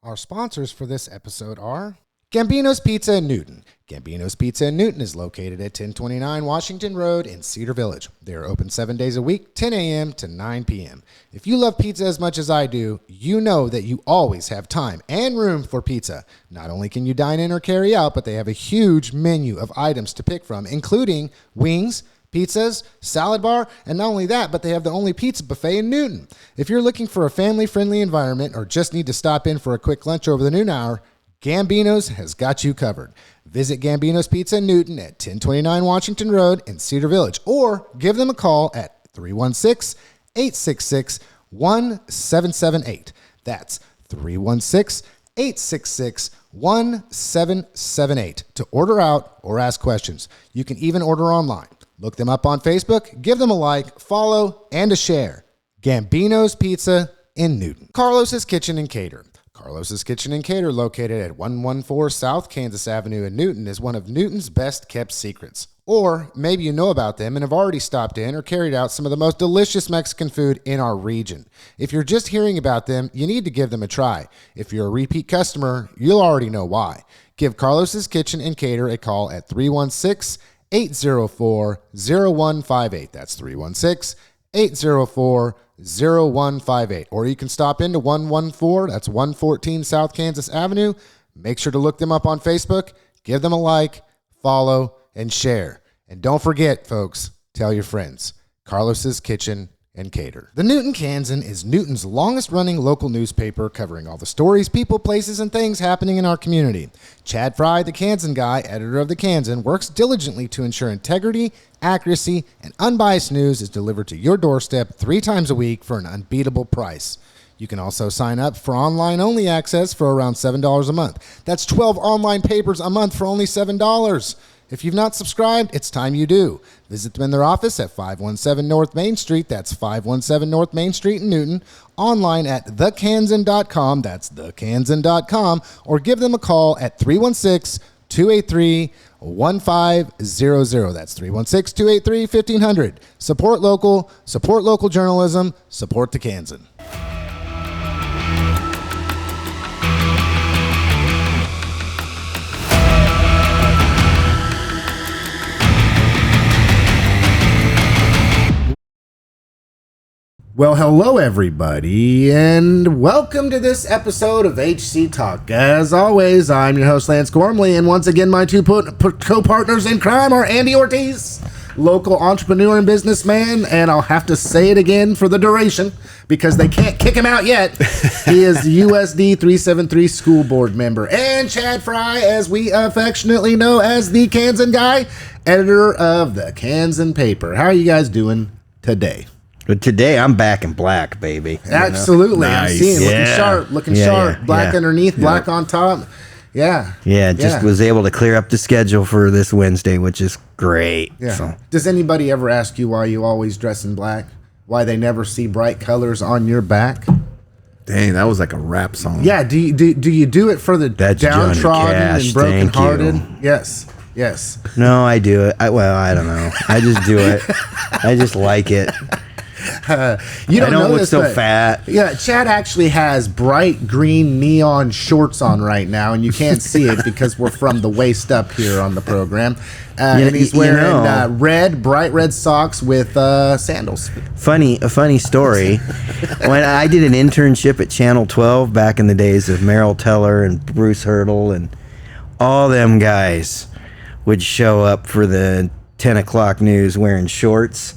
Our sponsors for this episode are Gambino's Pizza in Newton. Gambino's Pizza in Newton is located at 1029 Washington Road in Cedar Village. They are open 7 days a week, 10 a.m. to 9 p.m. If you love pizza as much as I do, you know that you always have time and room for pizza. Not only can you dine in or carry out, but they have a huge menu of items to pick from, including wings, pizzas, salad bar, and not only that, but they have the only pizza buffet in Newton. If you're looking for a family-friendly environment or just need to stop in for a quick lunch over the noon hour, Gambino's has got you covered. Visit Gambino's Pizza in Newton at 1029 Washington Road in Cedar Village, or give them a call at 316-866-1778. That's 316-866-1778 to order out or ask questions. You can even order online. Look them up on Facebook, give them a like, follow, and a share. Gambino's Pizza in Newton. Carlos's Kitchen and Cater. Carlos's Kitchen and Cater, located at 114 South Kansas Avenue in Newton, is one of Newton's best kept secrets. Or maybe you know about them and have already stopped in or carried out some of the most delicious Mexican food in our region. If you're just hearing about them, you need to give them a try. If you're a repeat customer, you'll already know why. Give Carlos's Kitchen and Cater a call at 316-804-0158. That's 316-804-0158. Or you can stop into 114, that's 114 South Kansas Avenue. Make sure to look them up on Facebook, give them a like, follow, and share. And don't forget, folks, tell your friends. Carlos's Kitchen and Cater. The Newton Kansan is Newton's longest-running local newspaper, covering all the stories, people, places, and things happening in our community. Chad Fry, the Kansan guy, editor of the Kansan, works diligently to ensure integrity, accuracy, and unbiased news is delivered to your doorstep 3 times a week for an unbeatable price. You can also sign up for online-only access for around $7 a month. That's 12 online papers a month for only $7. If you've not subscribed, it's time you do. Visit them in their office at 517 North Main Street. That's 517 North Main Street in Newton. Online at thekansan.com. That's thekansan.com. Or give them a call at 316-283-1500. That's 316-283-1500. Support local journalism, support the Kansan. Well, hello, everybody, and welcome to this episode of HCTalk. As always, I'm your host, Lance Gormley, and once again, my two co-partners in crime are Andy Ortiz, local entrepreneur and businessman, and I'll have to say it again for the duration, because they can't kick him out yet. He is U.S.A. 373 school board member, and Chad Fry, as we affectionately know as the Kansan guy, editor of the Kansan paper. How are you guys doing today? But today I'm back in black, baby. Absolutely. Nice. I'm seeing looking sharp, black underneath, black on top. Just was able to clear up the schedule for this Wednesday, which is great. Yeah. So. Does anybody ever ask you why you always dress in black? Why they never see bright colors on your back? Dang, that was like a rap song. Yeah. Do you do it for the downtrodden and brokenhearted? Yes. No, I do it. I don't know. I just do it. I just like it. You don't know look this, so but, fat. Yeah, Chad actually has bright green neon shorts on right now, and you can't see it because we're from the waist up here on the program. And he's wearing bright red socks with sandals. A funny story. When I did an internship at Channel 12 back in the days of Merrill Teller and Bruce Hurdle, and all them guys would show up for the 10 o'clock news wearing shorts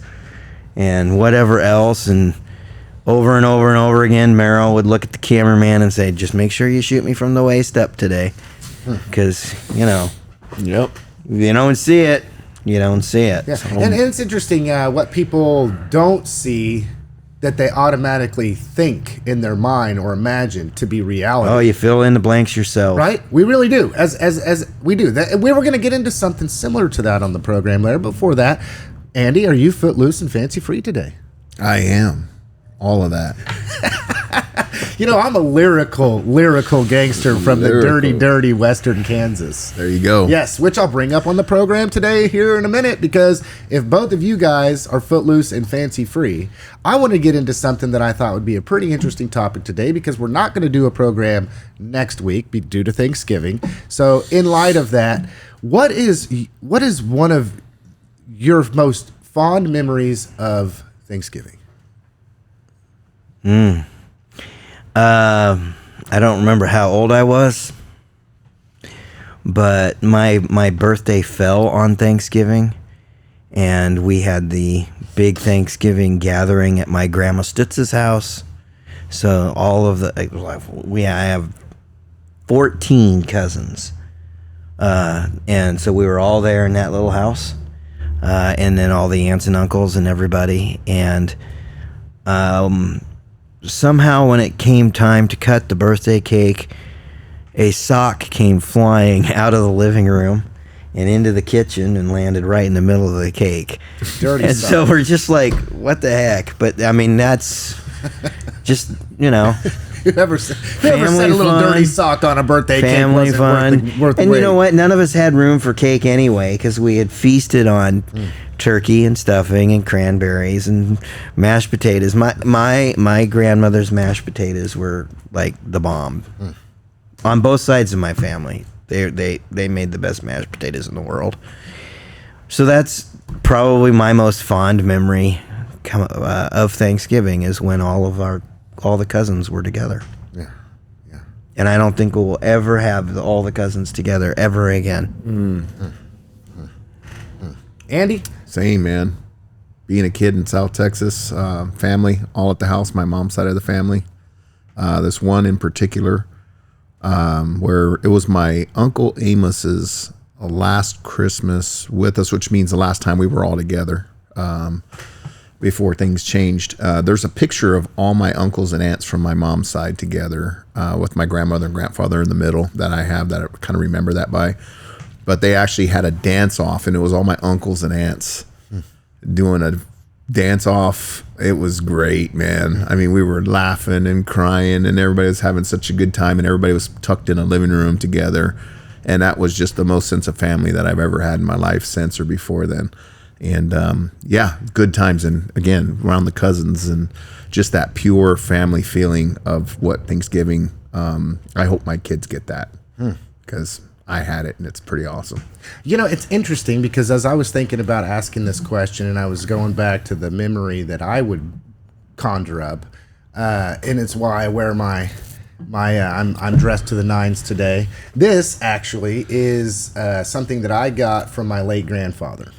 and whatever else, and over and over again, Merrill would look at the cameraman and say, "Just make sure you shoot me from the waist up today, because Yep. if you don't see it, you don't see it." Yeah. So, And it's interesting what people don't see that they automatically think in their mind or imagine to be reality. you fill in the blanks yourself, right? We really do. As we do that. We were going to get into something similar to that on the program later. Before that, Andy, are you footloose and fancy free today? I am. All of that. I'm a lyrical gangster from the dirty western Kansas. There you go. Yes, which I'll bring up on the program today here in a minute, because if both of you guys are footloose and fancy free, I want to get into something that I thought would be a pretty interesting topic today, because we're not going to do a program next week due to Thanksgiving. So in light of that, what is one of your most fond memories of Thanksgiving? I don't remember how old I was, but my birthday fell on Thanksgiving, and we had the big Thanksgiving gathering at my grandma Stutz's house. So I have 14 cousins, and so we were all there in that little house, and then all the aunts and uncles and everybody, and somehow when it came time to cut the birthday cake, a sock came flying out of the living room and into the kitchen and landed right in the middle of the cake. Dirty and sock. So we're just like, what the heck? But I mean, that's just, Whoever set a little fun, dirty sock on a birthday family cake fun. wasn't worth the And wait. you know what? None of us had room for cake anyway, because we had feasted on turkey and stuffing and cranberries and mashed potatoes. My grandmother's mashed potatoes were like the bomb. On both sides of my family, they made the best mashed potatoes in the world. So that's probably my most fond memory of Thanksgiving, is when all the cousins were together. Yeah. And I don't think we'll ever have all the cousins together ever again. Andy? Same, man. Being a kid in South Texas, family all at the house, my mom's side of the family. This one in particular, where it was my Uncle Amos's last Christmas with us, which means the last time we were all together before things changed. There's a picture of all my uncles and aunts from my mom's side together with my grandmother and grandfather in the middle that I have, that I kind of remember that by. But they actually had a dance off, and it was all my uncles and aunts doing a dance off. It was great, man. I mean, we were laughing and crying, and everybody was having such a good time, and everybody was tucked in a living room together. And that was just the most sense of family that I've ever had in my life since or before then. And good times. And again, around the cousins and just that pure family feeling of what Thanksgiving, I hope my kids get that, because I had it, and it's pretty awesome. It's interesting, because as I was thinking about asking this question, and I was going back to the memory that I would conjure up, and it's why I wear I'm dressed to the nines today. This actually is something that I got from my late grandfather.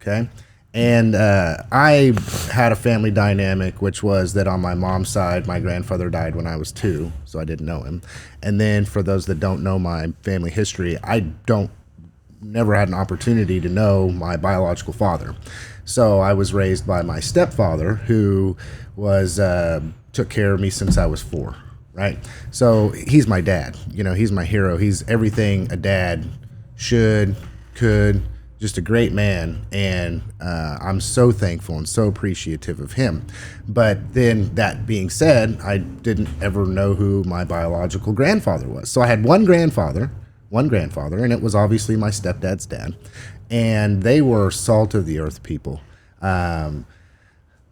Okay. And I had a family dynamic, which was that on my mom's side, my grandfather died when I was 2, so I didn't know him. And then for those that don't know my family history, never had an opportunity to know my biological father. So I was raised by my stepfather, who took care of me since I was 4, right? So he's my dad. He's my hero. He's everything a dad could. Just a great man, and I'm so thankful and so appreciative of him. But then, that being said, I didn't ever know who my biological grandfather was. So I had one grandfather, and it was obviously my stepdad's dad. And they were salt of the earth people.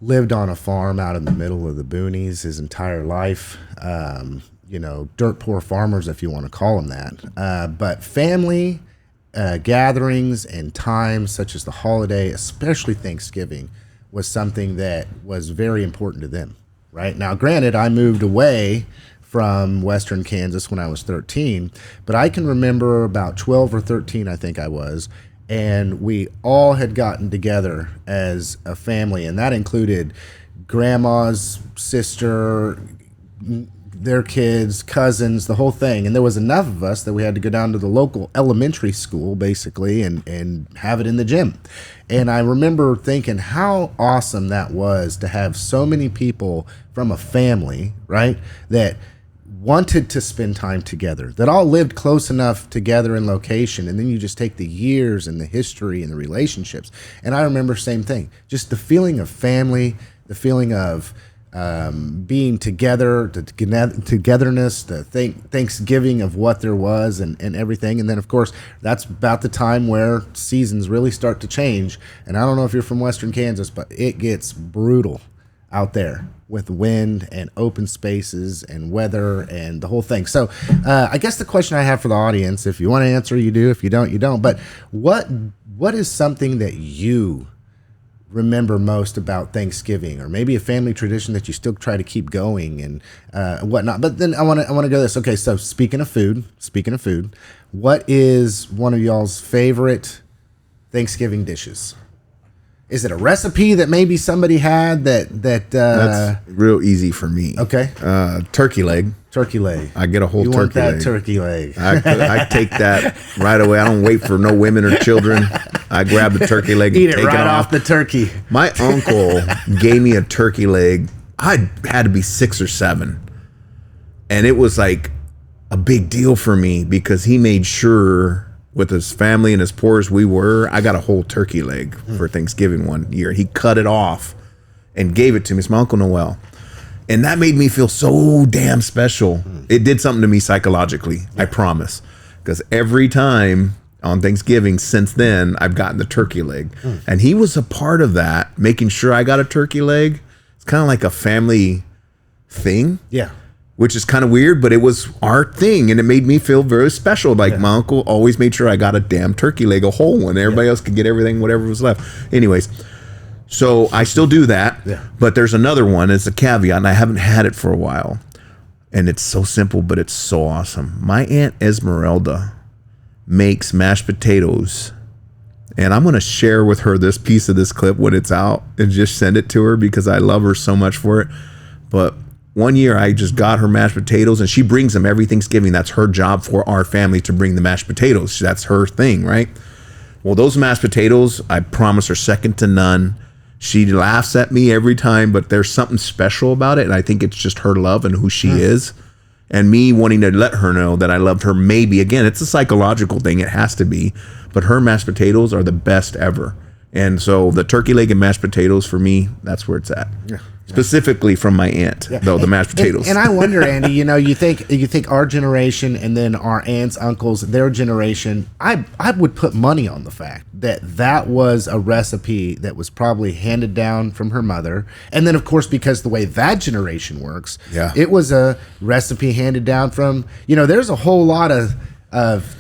Lived on a farm out in the middle of the boonies his entire life. Dirt poor farmers, if you want to call them that. But family gatherings and times such as the holiday, especially Thanksgiving, was something that was very important to them. Right now, granted, I moved away from Western Kansas when I was 13, but I can remember about 12 or 13, I think I was, and we all had gotten together as a family, and that included grandma's sister, their kids, cousins, the whole thing. And there was enough of us that we had to go down to the local elementary school, basically, and have it in the gym. And I remember thinking how awesome that was to have so many people from a family, right, that wanted to spend time together, that all lived close enough together in location. And then you just take the years and the history and the relationships. And I remember same thing, just the feeling of family, the feeling of being together, the togetherness, the Thanksgiving of what there was and everything. And then, of course, that's about the time where seasons really start to change. And I don't know if you're from Western Kansas, but it gets brutal out there with wind and open spaces and weather and the whole thing. So I guess the question I have for the audience, if you want to answer, you do. If you don't, you don't. But what is something that you remember most about Thanksgiving, or maybe a family tradition that you still try to keep going and whatnot? But then I want to go this. Okay, so speaking of food, what is one of y'all's favorite Thanksgiving dishes? Is it a recipe that maybe somebody had that That's real easy for me. Okay. Turkey leg. Turkey leg. I get a whole You turkey want that leg. turkey leg. I take that right away. I don't wait for no women or children. I grab the turkey leg and Eat it take right it off the turkey. My uncle gave me a turkey leg. I had to be 6 or 7. And it was like a big deal for me because he made sure, with his family and as poor as we were, I got a whole turkey leg for Thanksgiving one year. He cut it off and gave it to me. It's my Uncle Noel. And that made me feel so damn special. It did something to me psychologically, I promise. Because every time on Thanksgiving since then, I've gotten the turkey leg. And he was a part of that, making sure I got a turkey leg. It's kind of like a family thing. Yeah. Which is kind of weird, but it was our thing, and it made me feel very special. Like, my uncle always made sure I got a damn turkey leg, a whole one. Everybody else could get everything, whatever was left. Anyways, so I still do that, but there's another one. It's a caveat, and I haven't had it for a while. And it's so simple, but it's so awesome. My Aunt Esmeralda makes mashed potatoes, and I'm going to share with her this piece of this clip when it's out and just send it to her because I love her so much for it. But one year I just got her mashed potatoes, and she brings them every Thanksgiving. That's her job for our family, to bring the mashed potatoes. That's her thing, right? Well, those mashed potatoes, I promise, are second to none. She laughs at me every time, but there's something special about it, and I think it's just her love and who she is, and me wanting to let her know that I loved her. Maybe, again, it's a psychological thing. It has to be, but her mashed potatoes are the best ever. And so the turkey leg and mashed potatoes, for me, that's where it's at. Yeah. Specifically from my aunt, though, the mashed potatoes. And I wonder, Andy, you think our generation and then our aunts, uncles, their generation, I would put money on the fact that was a recipe that was probably handed down from her mother. And then, of course, because the way that generation works, it was a recipe handed down from, there's a whole lot of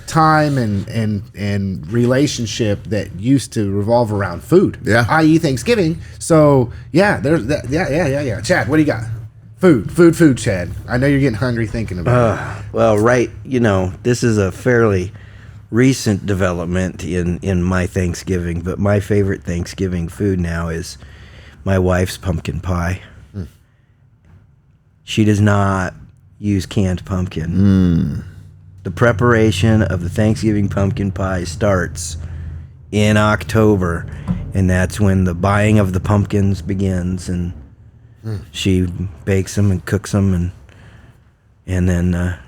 time and relationship that used to revolve around food, i.e. Thanksgiving. So there's that. Yeah. Chad, what do you got? Food, Chad. I know you're getting hungry thinking about it. Well, right. This is a fairly recent development in my Thanksgiving, but my favorite Thanksgiving food now is my wife's pumpkin pie. She does not use canned pumpkin. The preparation of the Thanksgiving pumpkin pie starts in October, and that's when the buying of the pumpkins begins, and she bakes them and cooks them and then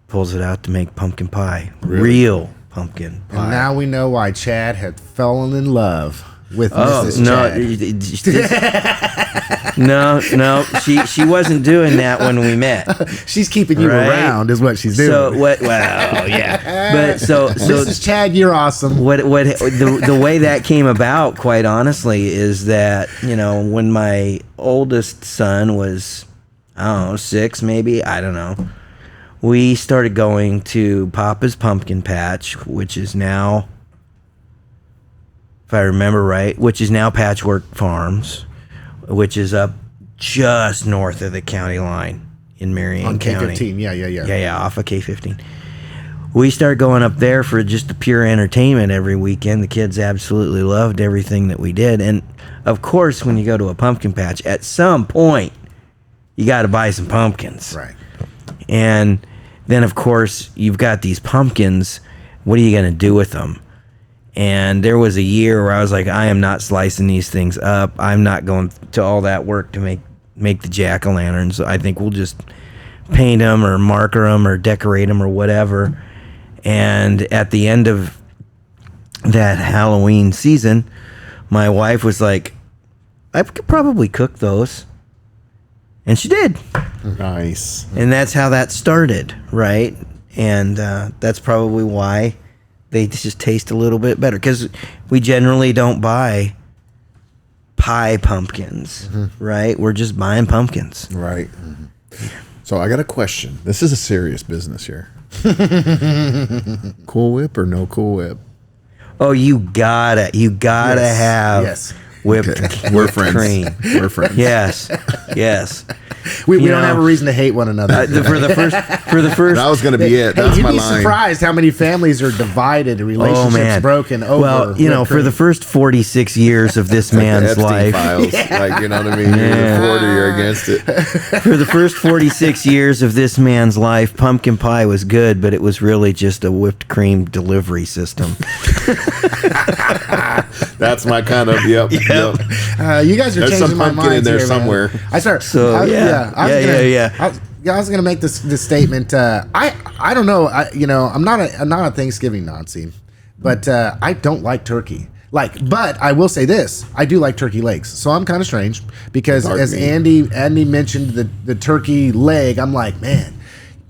pulls it out to make pumpkin pie. Really? Real pumpkin pie. And now we know why Chad had fallen in love with Mrs. Chad. No, she wasn't doing that when we met. She's keeping you around, is what she's doing. So what? Well, yeah. But so Mrs. Chad, you're awesome. What the way that came about, quite honestly, is that when my oldest son was, I don't know, 6 maybe, I don't know, we started going to Papa's Pumpkin Patch, which is now, if I remember right, which is now Patchwork Farms, which is up just north of the county line in Marion County. On K-15, yeah. Yeah, off of K-15. We started going up there for just the pure entertainment every weekend. The kids absolutely loved everything that we did. And, of course, when you go to a pumpkin patch, at some point, you got to buy some pumpkins. Right. And then, of course, you've got these pumpkins. What are you going to do with them? And there was a year where I was like, I am not slicing these things up. I'm not going to all that work to make the jack-o'-lanterns. I think we'll just paint them or marker them or decorate them or whatever. And at the end of that Halloween season, my wife was like, I could probably cook those. And she did. Nice. And that's how that started, right? And that's probably why they just taste a little bit better. Because we generally don't buy pie pumpkins, right? We're just buying pumpkins. Right. So I got a question. This is a serious business here. Cool Whip or no Cool Whip? Oh, you gotta have Yes. whipped, We're whipped friends. cream. We're friends. Yes, yes. We You don't know, have a reason to hate one another. for the first. That was going to be it. That was You'd my be line. surprised how many families are divided and relationships man. broken over. Well, you know, whipped for the cream. first 46 years of this The man's Epstein life, Files. Like, you know what I mean? You're either for it or you're against it. for the first 46 years of this man's life, pumpkin pie was good, but it was really just a whipped cream delivery system. That's my kind of, yep. You guys are There's changing some my pumpkin mind in there here, somewhere. Man. I start. So, yeah. I was gonna make this statement. I don't know. I'm not a Thanksgiving Nazi, but I don't like turkey. But I will say this: I do like turkey legs. So I'm kind of strange because Dark as meat. Andy mentioned the turkey leg, I'm like, man.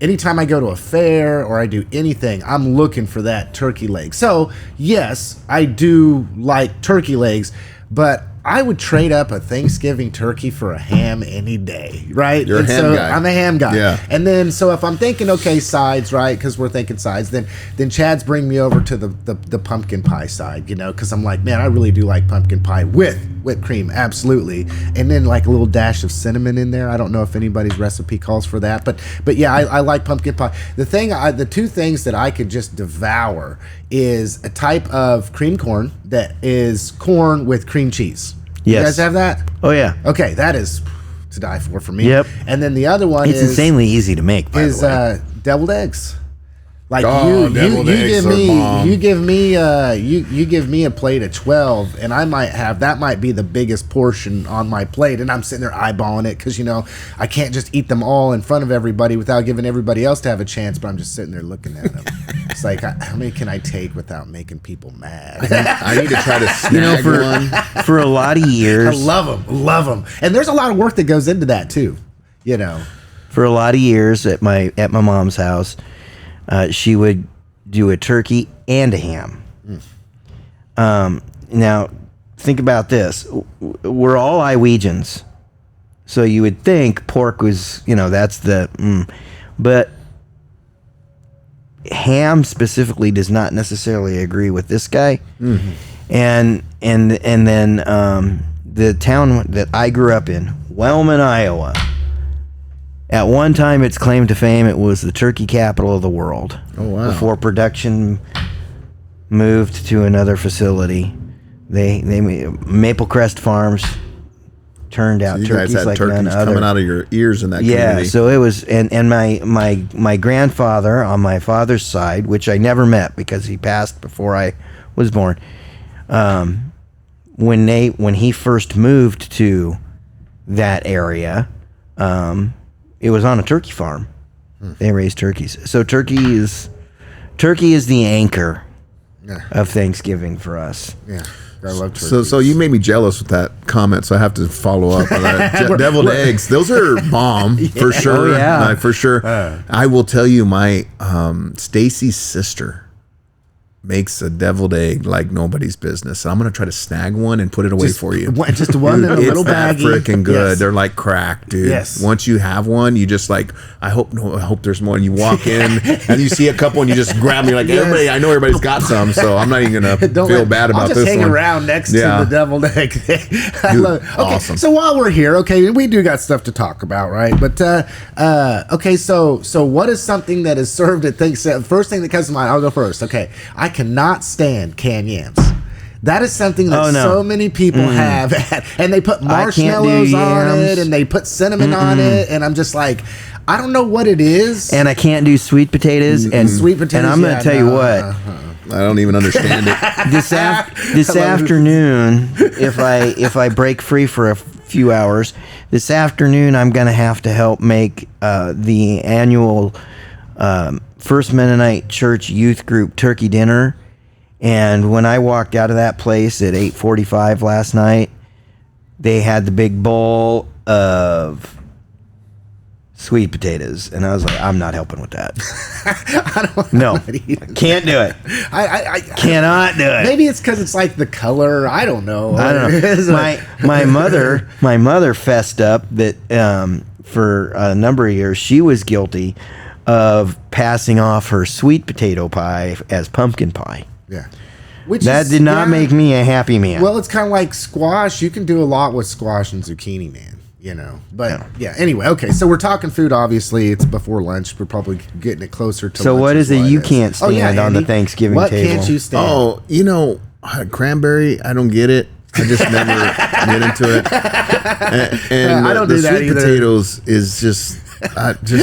Anytime I go to a fair or I do anything, I'm looking for that turkey leg. So, yes, I do like turkey legs, but I would trade up a Thanksgiving turkey for a ham any day, right? You're a ham guy. I'm a ham guy. Yeah. And then, so if I'm thinking, okay, sides, right, because we're thinking sides, then Chad's bring me over to the pumpkin pie side, because I'm like, man, I really do like pumpkin pie with whipped cream, absolutely. And then like a little dash of cinnamon in there. I don't know if anybody's recipe calls for that, but yeah, I like pumpkin pie. The two things that I could just devour is a type of cream corn that is corn with cream cheese. Yes. You guys have that? Oh, yeah. Okay, that is to die for me. Yep. And then the other one It's is insanely easy to make, by the way. deviled eggs. Like Deviled eggs are bomb. you give me a plate of 12, and that might be the biggest portion on my plate, and I'm sitting there eyeballing it because I can't just eat them all in front of everybody without giving everybody else to have a chance. But I'm just sitting there looking at them. It's like, how many can I take without making people mad? I need to try to snag one. For a lot of I years, love them, and there's a lot of work that goes into that too. for a lot of years at my mom's house, she would do a turkey and a ham. Now, think about this. We're all Iwegians. So you would think pork was, that's but ham specifically does not necessarily agree with this guy. Mm-hmm. And then the town that I grew up in, Wellman, Iowa, at one time, its claim to fame, it was the turkey capital of the world. Oh, wow. Before production moved to another facility, they Maple Crest Farms turned out You guys turkeys had like none turkeys other. coming out of your ears in that Yeah, community. so it was, and my grandfather on my father's side, which I never met because he passed before I was born. When he first moved to that area, it was on a turkey farm. They raised turkeys. So turkey is the anchor of Thanksgiving for us. Yeah, I love turkeys. So you made me jealous with that comment, so I have to follow up on that. Deviled eggs, those are bomb for sure. Oh, yeah. For sure. I will tell you, my Stacy's sister makes a deviled egg like nobody's business. And I'm gonna try to snag one and put it away for you. Just one in a little It's that baggie. freaking good. Yes. They're like crack, dude. Yes. Once you have one, you just like, I hope there's more. And you walk in and you see a couple and you just grab me like, everybody. I know everybody's got some, so I'm not even gonna feel bad about I'll just this hang one. around next to the deviled egg. I Dude, love it. Okay, awesome. so while we're here, we do got stuff to talk about, right? But okay, so what is something that is served at Thanksgiving? First thing that comes to mind, I'll go first. Okay, I cannot stand canned yams. That is something that so many people have, and they put marshmallows on it, and they put cinnamon on it, and I'm just like, I don't know what it is. And I can't do sweet potatoes. And sweet potatoes. And I'm going to tell you what. I don't even understand it. This afternoon, if I break free for a few hours, this afternoon I'm going to have to help make the annual First Mennonite Church Youth Group turkey dinner. And when I walked out of that place at 8:45 last night, they had the big bowl of sweet potatoes, and I was like, I'm not helping with that. No, can't do it. I cannot do it. Maybe it's because it's like the color. I don't know. I don't know. My mother fessed up that for a number of years she was guilty of passing off her sweet potato pie as pumpkin pie. Yeah. That did not make me a happy man. Well, it's kind of like squash. You can do a lot with squash and zucchini, man. But anyway, okay. So we're talking food. Obviously, it's before lunch. We're probably getting it closer to. So lunch what is it you can't stand on Andy, the Thanksgiving what table? What can't you stand? Oh, cranberry. I don't get it. I just never get into it. And I don't do that sweet either. Potatoes is just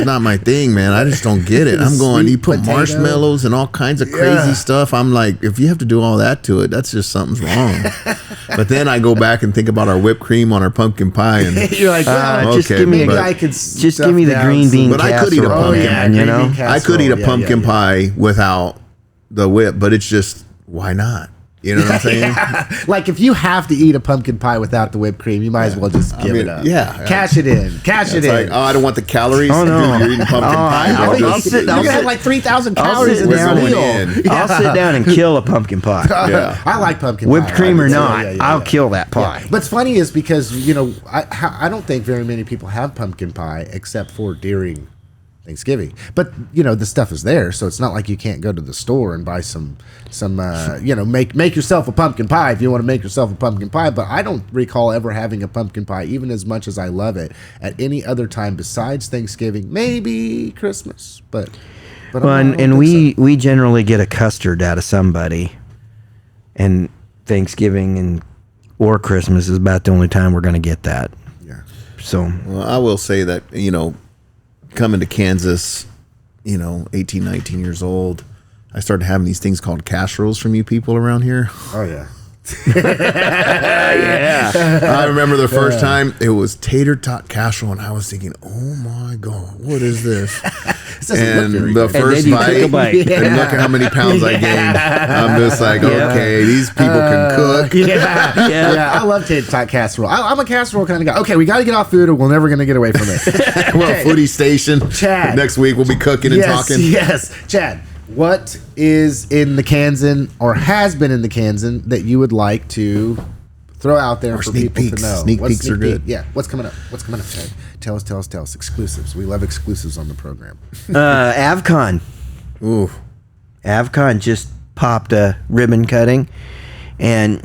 not my thing, man. I just don't get it. I'm going, you put marshmallows and all kinds of crazy stuff. I'm like, if you have to do all that to it, that's just something's wrong. But then I go back and think about our whipped cream on our pumpkin pie, and you're like, just give me the green bean but casserole. I could eat a pumpkin. You know, I could eat a pumpkin pie without the whip, but it's just, why not? You know what I'm saying? Like, if you have to eat a pumpkin pie without the whipped cream, you might as well just give it up. Yeah. Cash it in. Cash it in. Like, I don't want the calories. Oh, no. Dude, you're eating pumpkin pie. You're going to have like 3,000 calories in this meal. I'll sit down and kill a pumpkin pie. I like pumpkin pie. Whipped cream or not, I'll kill that pie. What's funny is because, I don't think very many people have pumpkin pie except for during Thanksgiving. But, the stuff is there, so it's not like you can't go to the store and buy some make yourself a pumpkin pie if you want to make yourself a pumpkin pie. But I don't recall ever having a pumpkin pie, even as much as I love it, at any other time besides Thanksgiving, maybe Christmas. But we generally get a custard out of somebody, and Thanksgiving or Christmas is about the only time we're going to get that. Yeah. So, well, I will say that, coming to Kansas, 18, 19 years old, I started having these things called casseroles from you people around here. Oh, yeah. Yeah. I remember the first time it was tater tot casserole, and I was thinking, oh my God, what is this? And the first bite, and look at how many pounds I gained. I'm just like, okay, these people can cook. Yeah. I love tater tot casserole. I'm a casserole kind of guy. Okay, we got to get off food, or we're never going to get away from it. Well, Foodie Station. Chad. Next week we'll be cooking and talking. Yes, Chad. What is in the Kansan, or has been in the Kansan, that you would like to throw out there for people to know? Sneak peeks are good. Yeah. What's coming up? Chad? Tell us. Exclusives. We love exclusives on the program. AvCon. Ooh. AvCon just popped a ribbon cutting. And,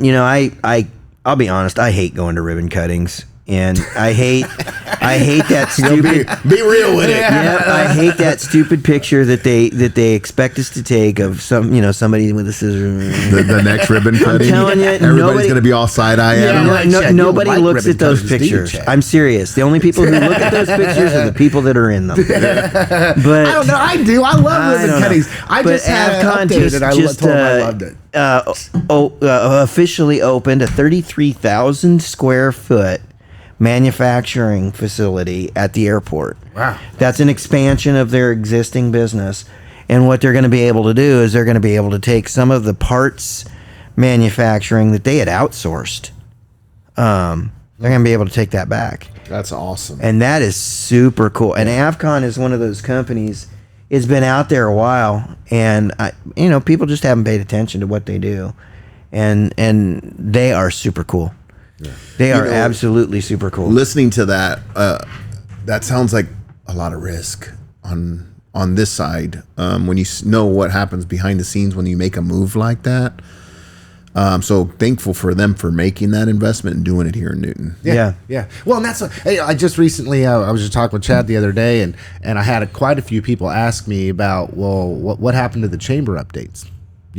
I'll be honest, I hate going to ribbon cuttings. And I hate that stupid. Be real with it. Yeah, I hate that stupid picture that they expect us to take of somebody with a scissors. The next ribbon cutting. I'm telling you, everybody's going to be all side eye at them. Nobody looks at those pictures. I'm serious. The only people who look at those pictures are the people that are in them. But I don't know. I do. I love ribbon cuttings. I just had updated. I told them I loved it. Officially opened a 33,000 square foot manufacturing facility at the airport. Wow. That's an expansion of their existing business. And what they're going to be able to do is they're going to be able to take some of the parts manufacturing that they had outsourced. They're going to be able to take that back. That's awesome. And that is super cool. And AvCon is one of those companies. It's been out there a while, and people just haven't paid attention to what they do. And they are super cool. Yeah. They are absolutely super cool. Listening to that, that sounds like a lot of risk on this side. When you know what happens behind the scenes when you make a move like that. So thankful for them for making that investment and doing it here in Newton. Yeah. Well, and that's I just recently I was just talking with Chad the other day, and I had quite a few people ask me about, well, what happened to the chamber updates.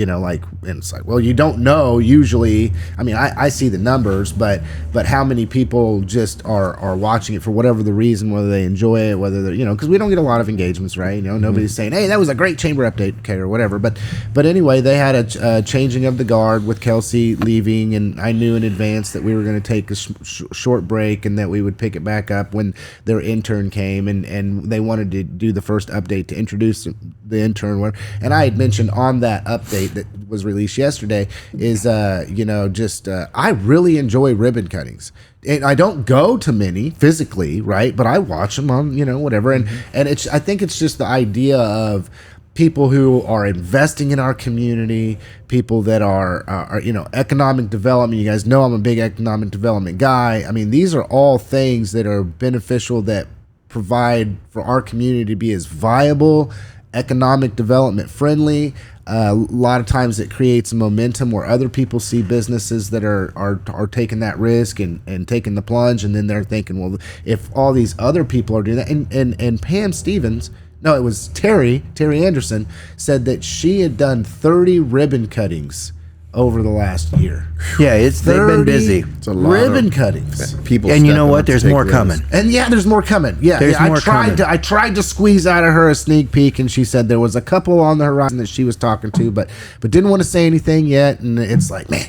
And it's like, well, you don't know usually. I mean, I see the numbers, but how many people just are watching it for whatever the reason, whether they enjoy it, whether they're, because we don't get a lot of engagements, right? Nobody's saying, hey, that was a great chamber update, okay, or whatever. But anyway, they had a changing of the guard with Kelsey leaving, and I knew in advance that we were going to take a short break and that we would pick it back up when their intern came, and they wanted to do the first update to introduce the intern. And I had mentioned on that update update that was released yesterday is, I really enjoy ribbon cuttings. And I don't go to many physically, right? But I watch them on, whatever. And I think it's just the idea of people who are investing in our community, people that are economic development. You guys know I'm a big economic development guy. I mean, these are all things that are beneficial that provide for our community to be as viable, economic development friendly. A lot of times it creates momentum where other people see businesses that are taking that risk and taking the plunge, and then they're thinking, well, if all these other people are doing that, and Pam Stevens, no, it was Terry Anderson, said that she had done 30 ribbon cuttings over the last year. Yeah, they've been busy. It's a lot ribbon cuttings. People, and you know what? There's more coming. And there's more coming. Yeah, I tried to squeeze out of her a sneak peek, and she said there was a couple on the horizon that she was talking to, but didn't want to say anything yet. And it's like, man,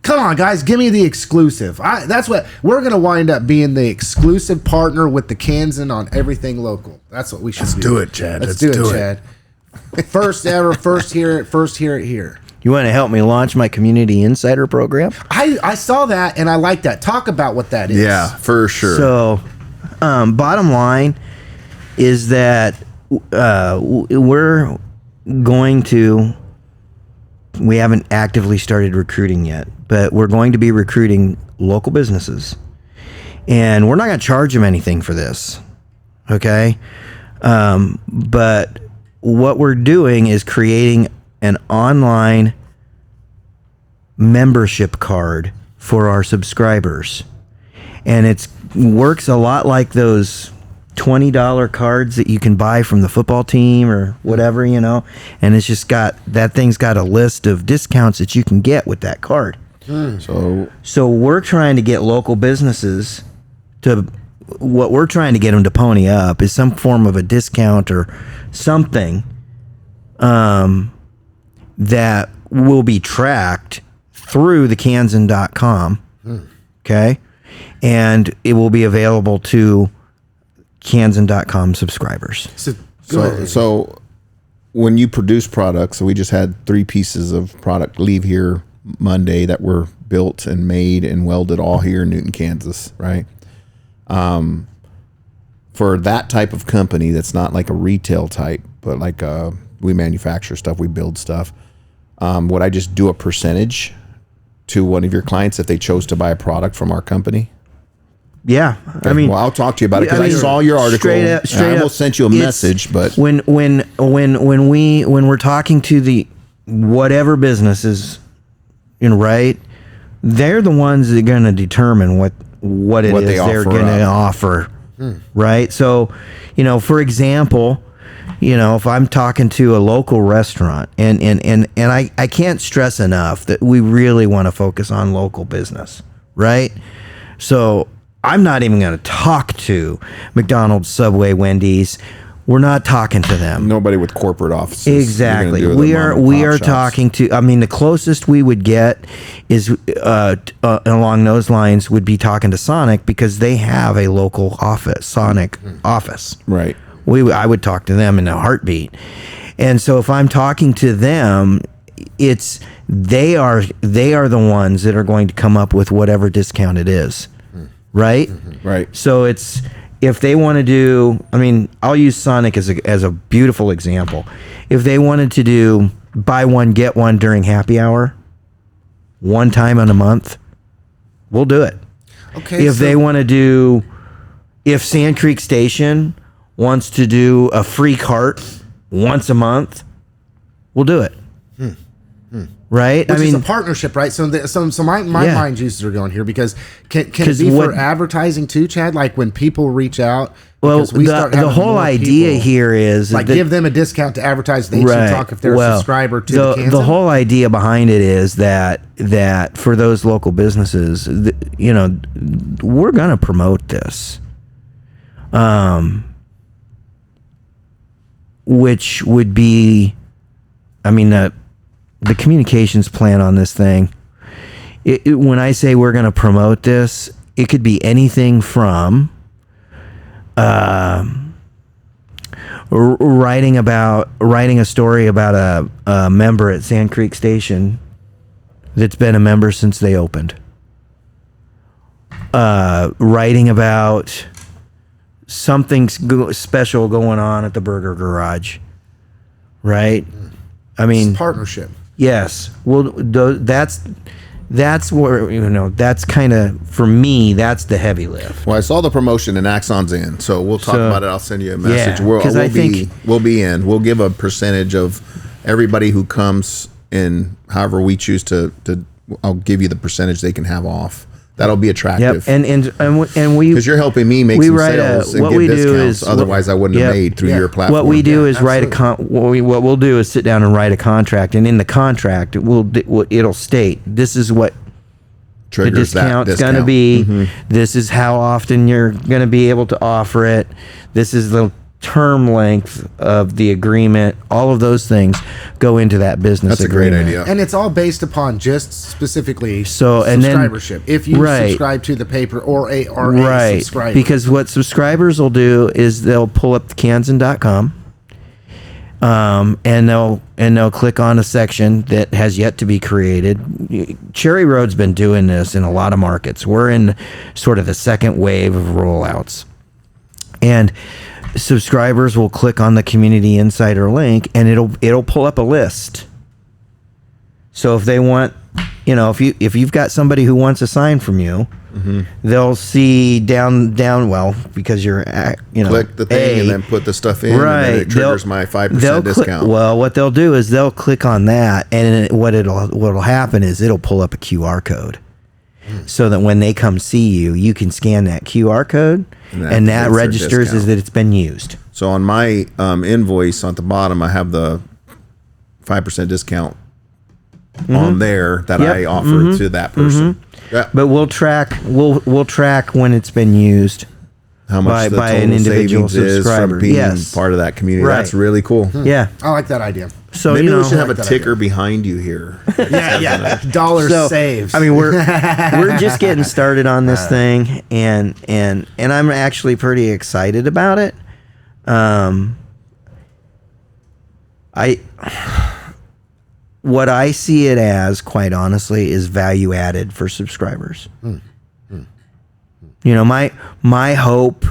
come on, guys, give me the exclusive. That's what we're going to wind up being, the exclusive partner with the Kansan on everything local. That's what we should do. Let's do it, Chad. Let's do it, Chad. First ever, first hear it here. You want to help me launch my Community Insider program? I saw that, and I like that. Talk about what that is. Yeah, for sure. So, bottom line is that we're going to, we haven't actively started recruiting yet, but we're going to be recruiting local businesses. And we're not going to charge them anything for this, okay? But what we're doing is creating an online membership card for our subscribers. And it works a lot like those $20 cards that you can buy from the football team or whatever, and it's just that thing's got a list of discounts that you can get with that card. So we're trying to get local businesses what we're trying to get them to pony up is some form of a discount or something that will be tracked through the Kansan.com. Okay. And it will be available to Kansan.com subscribers. So when you produce products, so we just had 3 pieces of product leave here Monday that were built and made and welded all here in Newton, Kansas, right? For that type of company that's not like a retail type, but like we manufacture stuff, we build stuff. Would I just do a percentage to one of your clients if they chose to buy a product from our company? Yeah, okay. I mean, well, I'll talk to you about it because I saw your article. Straight I almost sent you a message, but when we're talking to the whatever businesses, right, they're the ones that are going to determine what it is they're going to offer, right? So, for example, if I'm talking to a local restaurant, and I can't stress enough that we really want to focus on local business, right? So I'm not even going to talk to McDonald's, Subway, Wendy's. We're not talking to them. Nobody with corporate offices. Exactly. We are talking to, the closest we would get is along those lines would be talking to Sonic, because they have a local office, Sonic office. Right. I would talk to them in a heartbeat. And so if I'm talking to them, they are the ones that are going to come up with whatever discount it is. Right? Right. So if they want to do, I'll use Sonic as a beautiful example. If they wanted to do buy one, get one during happy hour, one time in a month, we'll do it. Okay. If they want to do, if Sand Creek Station wants to do a free cart once a month, we'll do it. Right? Which is a partnership, right? So my mind juices are going here, because can it be for advertising too, Chad? Like when people reach out, well, the whole idea here is like give them a discount to advertise the HCTalk if they're a subscriber to the Kansan? The whole idea behind it is that for those local businesses, we're going to promote this. Which would be, the communications plan on this thing. When I say we're going to promote this, it could be anything from writing a story about a member at Sand Creek Station that's been a member since they opened. Writing about something special going on at the Burger Garage, right? I mean, It's partnership. yes. Well, that's where, that's kind of, for me, that's the heavy lift. Well, I saw the promotion and Axon's in, so we'll talk about it. I'll send you a message. Yeah, 'cause I think- we'll be in. We'll give a percentage of everybody who comes in, however we choose to. I'll give you the percentage they can have off. That'll be attractive. Yep. And we, Because you're helping me make we some write sales what and we get do discounts. is- Otherwise, I wouldn't have made through your platform. what we do is absolutely. what we'll do is sit down and write a contract, and in the contract it'll state this is what the triggers that discount's going to be. This is how often you're going to be able to offer it. This is the term length of the agreement. All of those things go into that business That's a great agreement. idea. And it's all based upon just specifically and then- subscribership. If you subscribe to the paper or a subscriber. Because what subscribers will do is they'll pull up the Kansan.com, and they'll click on a section that has yet to be created. Cherry Road's been doing this in a lot of markets. We're in sort of the second wave of rollouts, and subscribers will click on the Community Insider link, and it'll pull up a list. So if they want, if you've got somebody who wants a sign from you, they'll see down. Well, because you're, click the thing and then put the stuff in, right? and then it triggers my 5% discount. Well, what they'll do is they'll click on that, and what'll happen is it'll pull up a QR code, so that when they come see you, you can scan that QR code, and that gets their registers discount. as that it's been used. So on my invoice at the bottom, I have the 5% discount on there that Yep. I offer to that person. Yeah. But we'll track when it's been used. How much the by total an individual savings is subscriber. from being Yes. part of that community. Right. That's really cool. Yeah. I like that idea. So Maybe we should have like a that ticker behind you here. Yeah. Dollars So, saves. I mean, we're just getting started on this thing, and I'm actually pretty excited about it. What I see it as, quite honestly, is value added for subscribers. My hope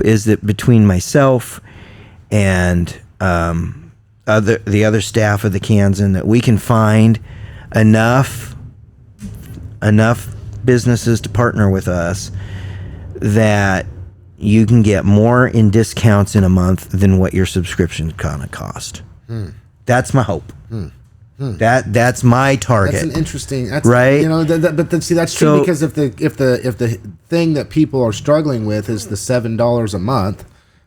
is that between myself and the other staff of the Kansan, that we can find enough businesses to partner with us that you can get more in discounts in a month than what your subscription gonna cost. That's my hope. That's my target. That's an interesting, right? But see, that's true, because if the thing that people are struggling with is the $7 a month,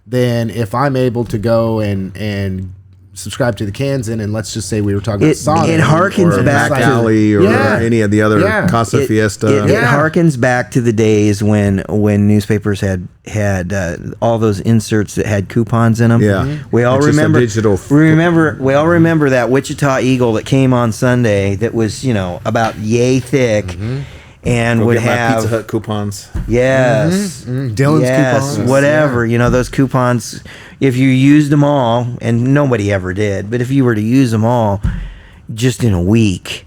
then if I'm able to go and subscribe to the Kansan, and let's just say we were talking about Sonic, it harkens or back Back to Alley or any of the other Casa It Fiesta. harkens back to the days when newspapers had all those inserts that had coupons in them. Yeah. We all It's just a remember. digital We all remember that Wichita Eagle that came on Sunday that was about yay thick, and Go would get my have Pizza Hut coupons. yes, Dylan's coupons, whatever. Those coupons. If you used them all, and nobody ever did, but if you were to use them all, just in a week,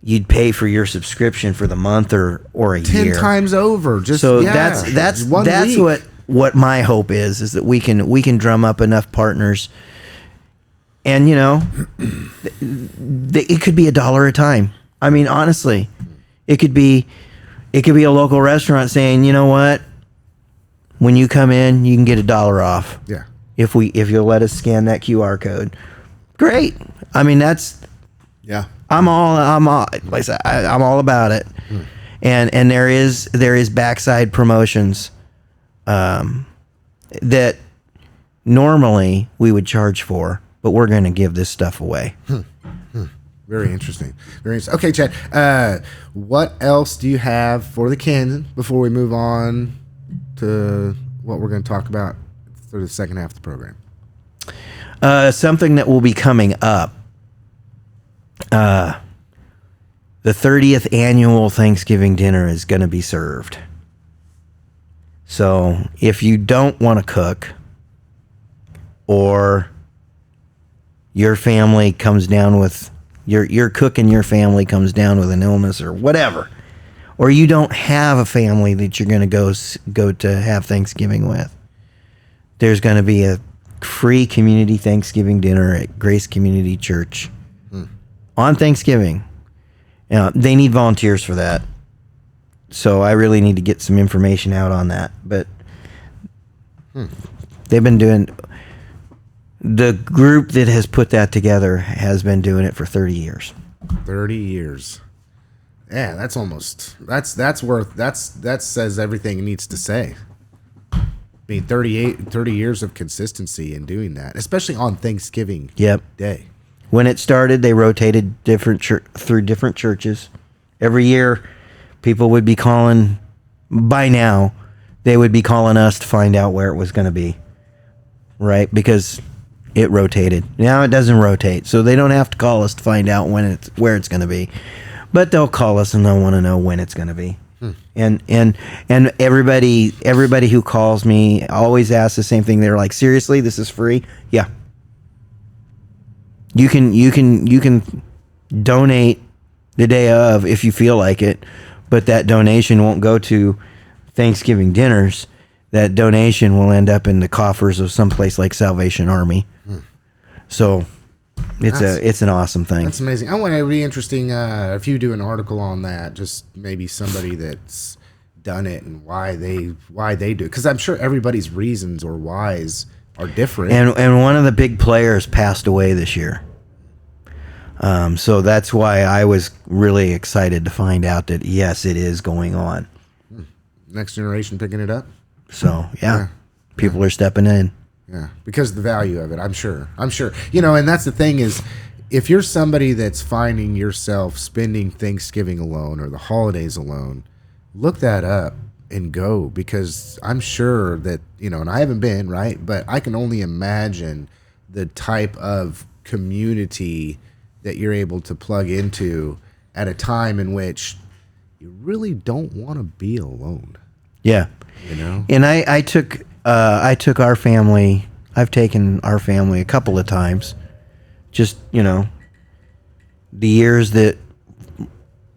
you'd pay for your subscription for the month or a 10 year. times over. That's 1 week. what my hope is that we can drum up enough partners, and it could be $1 a time. I mean, honestly, it could be a local restaurant saying, you know what, when you come in, you can get $1 off. Yeah. If you'll let us scan that QR code. Great. I mean, Yeah. I'm all like I said, I'm all about it. And there is backside promotions that normally we would charge for, but we're going to give this stuff away. Very interesting. Very interesting. Okay, Chad. What else do you have for the Kansan before we move on to what we're going to talk about for the second half of the program? Something that will be coming up. The 30th annual Thanksgiving dinner is going to be served. So if you don't want to cook, or your family comes down with your cook in your family comes down with an illness or whatever, or you don't have a family that you're going to go to have Thanksgiving with, there's going to be a free community Thanksgiving dinner at Grace Community Church on Thanksgiving. They need volunteers for that, so I really need to get some information out on that. But they've been doing. The group that has put that together has been doing it for 30 years. 30 years. Yeah, that says everything it needs to say. I mean, 30 years of consistency in doing that, especially on Thanksgiving Day. When it started, they rotated through different churches. Every year, people would be calling, by now, they would be calling us to find out where it was going to be. Right? Because it rotated. Now it doesn't rotate, so they don't have to call us to find out where it's going to be. But they'll call us and they'll want to know when it's going to be. And everybody who calls me always asks the same thing. They're like, "Seriously, this is free?" Yeah. You can donate the day of if you feel like it, but that donation won't go to Thanksgiving dinners. That donation will end up in the coffers of someplace like Salvation Army. So it's an awesome thing. That's amazing. I want it to be interesting if you do an article on that, just maybe somebody that's done it and why they do it. Because I'm sure everybody's reasons or whys are different. And one of the big players passed away this year. So that's why I was really excited to find out that, yes, it is going on. Next generation picking it up? So, yeah. People are stepping in. Yeah, because of the value of it, I'm sure. You know, and that's the thing is, if you're somebody that's finding yourself spending Thanksgiving alone or the holidays alone, look that up and go, because I'm sure that, you know, and I haven't been, right, but I can only imagine the type of community that you're able to plug into at a time in which you really don't want to be alone. Yeah. You know? And I took our family, I've taken our family a couple of times, just, you know, the years that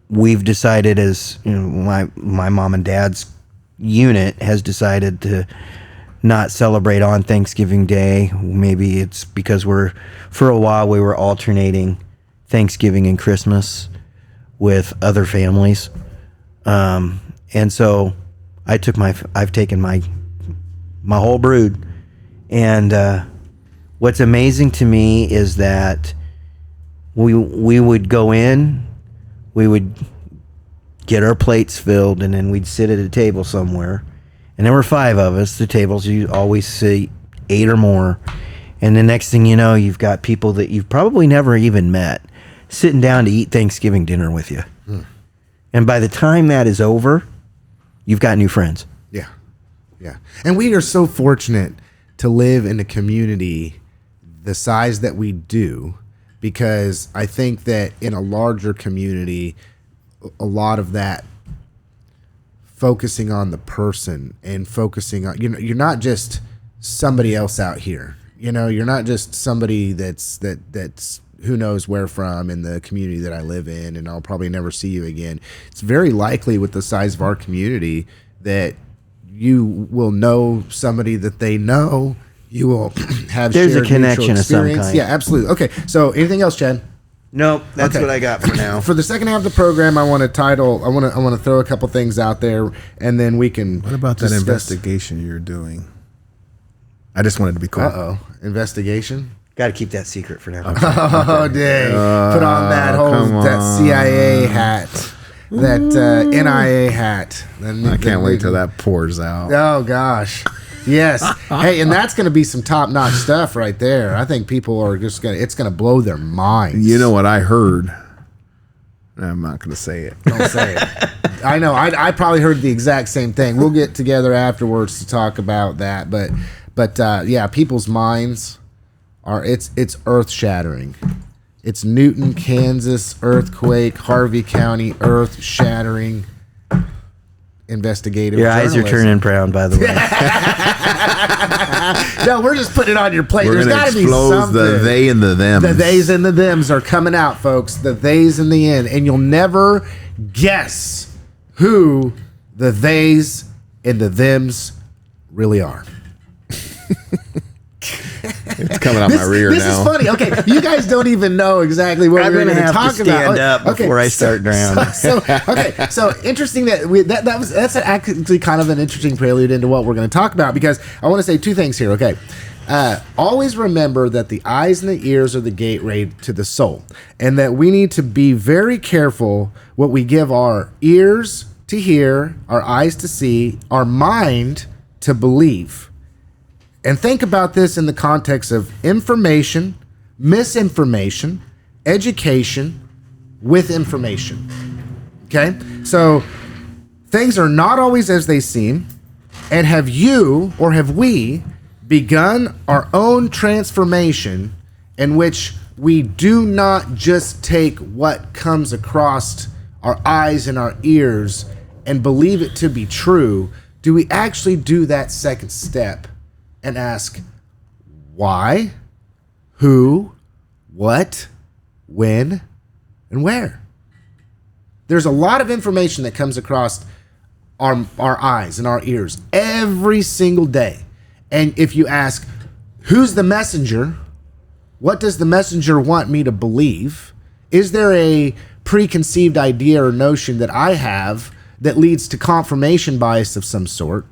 we've decided as, you know, my mom and dad's unit has decided to not celebrate on Thanksgiving Day. Maybe it's because for a while we were alternating Thanksgiving and Christmas with other families. And so I've taken my whole brood, and what's amazing to me is that we would go in, we would get our plates filled, and then we'd sit at a table somewhere, and there were 5 of us. The tables, you always see 8 or more, and the next thing you know, you've got people that you've probably never even met sitting down to eat Thanksgiving dinner with you. And by the time that is over, you've got new friends. Yeah. And we are so fortunate to live in a community the size that we do, because I think that in a larger community, a lot of that focusing on the person and focusing on, you know, you're not just somebody else out here. You know, you're not just somebody that's who knows where from in the community that I live in, and I'll probably never see you again. It's very likely with the size of our community that you will know somebody that they know. You will have there's shared a connection of some kind. Yeah, absolutely. Okay, so anything else, Chad? Nope, that's what I got for now. For the second half of the program, I want to throw a couple things out there, and then we can. What about that investigation you're doing? I just wanted to be cool. Investigation. Got to keep that secret for now. Oh, dang. Put on that CIA hat. That NIA hat. I can't wait till that pours out. Oh, gosh. Yes. Hey, and that's going to be some top-notch stuff right there. I think people are it's going to blow their minds. You know what I heard? I'm not going to say it. Don't say it. I know. I probably heard the exact same thing. We'll get together afterwards to talk about that. But yeah, people's minds are, it's earth-shattering. It's Newton, Kansas earthquake, Harvey County earth-shattering investigative Your eyes are turning brown, by the way. No, we're just putting it on your plate. We're There's going got to to be expose something. the they and the them. The theys and the thems are coming out, folks. The theys and the end. And you'll never guess who the theys and the thems really are. It's coming out my rear this now. is funny. Okay, you guys don't even know exactly what we're going to talk stand about. up before I start drowning. So interesting that's actually kind of an interesting prelude into what we're going to talk about, because I want to say two things here. Okay, always remember that the eyes and the ears are the gateway to the soul, and that we need to be very careful what we give our ears to hear, our eyes to see, our mind to believe. And think about this in the context of information, misinformation, education with information. Okay? So things are not always as they seem. And have you or have we begun our own transformation in which we do not just take what comes across our eyes and our ears and believe it to be true? Do we actually do that second step and ask why, who, what, when, and where? There's a lot of information that comes across our eyes and our ears every single day. And if you ask, who's the messenger? What does the messenger want me to believe? Is there a preconceived idea or notion that I have that leads to confirmation bias of some sort?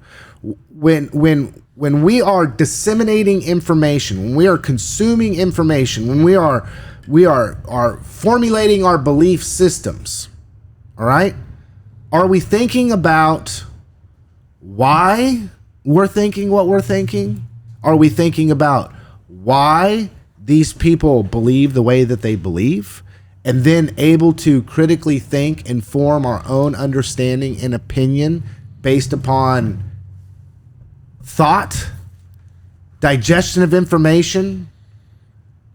When we are disseminating information, when we are consuming information, when we are formulating our belief systems, all right? Are we thinking about why we're thinking what we're thinking? Are we thinking about why these people believe the way that they believe? And then able to critically think and form our own understanding and opinion based upon thought, digestion of information,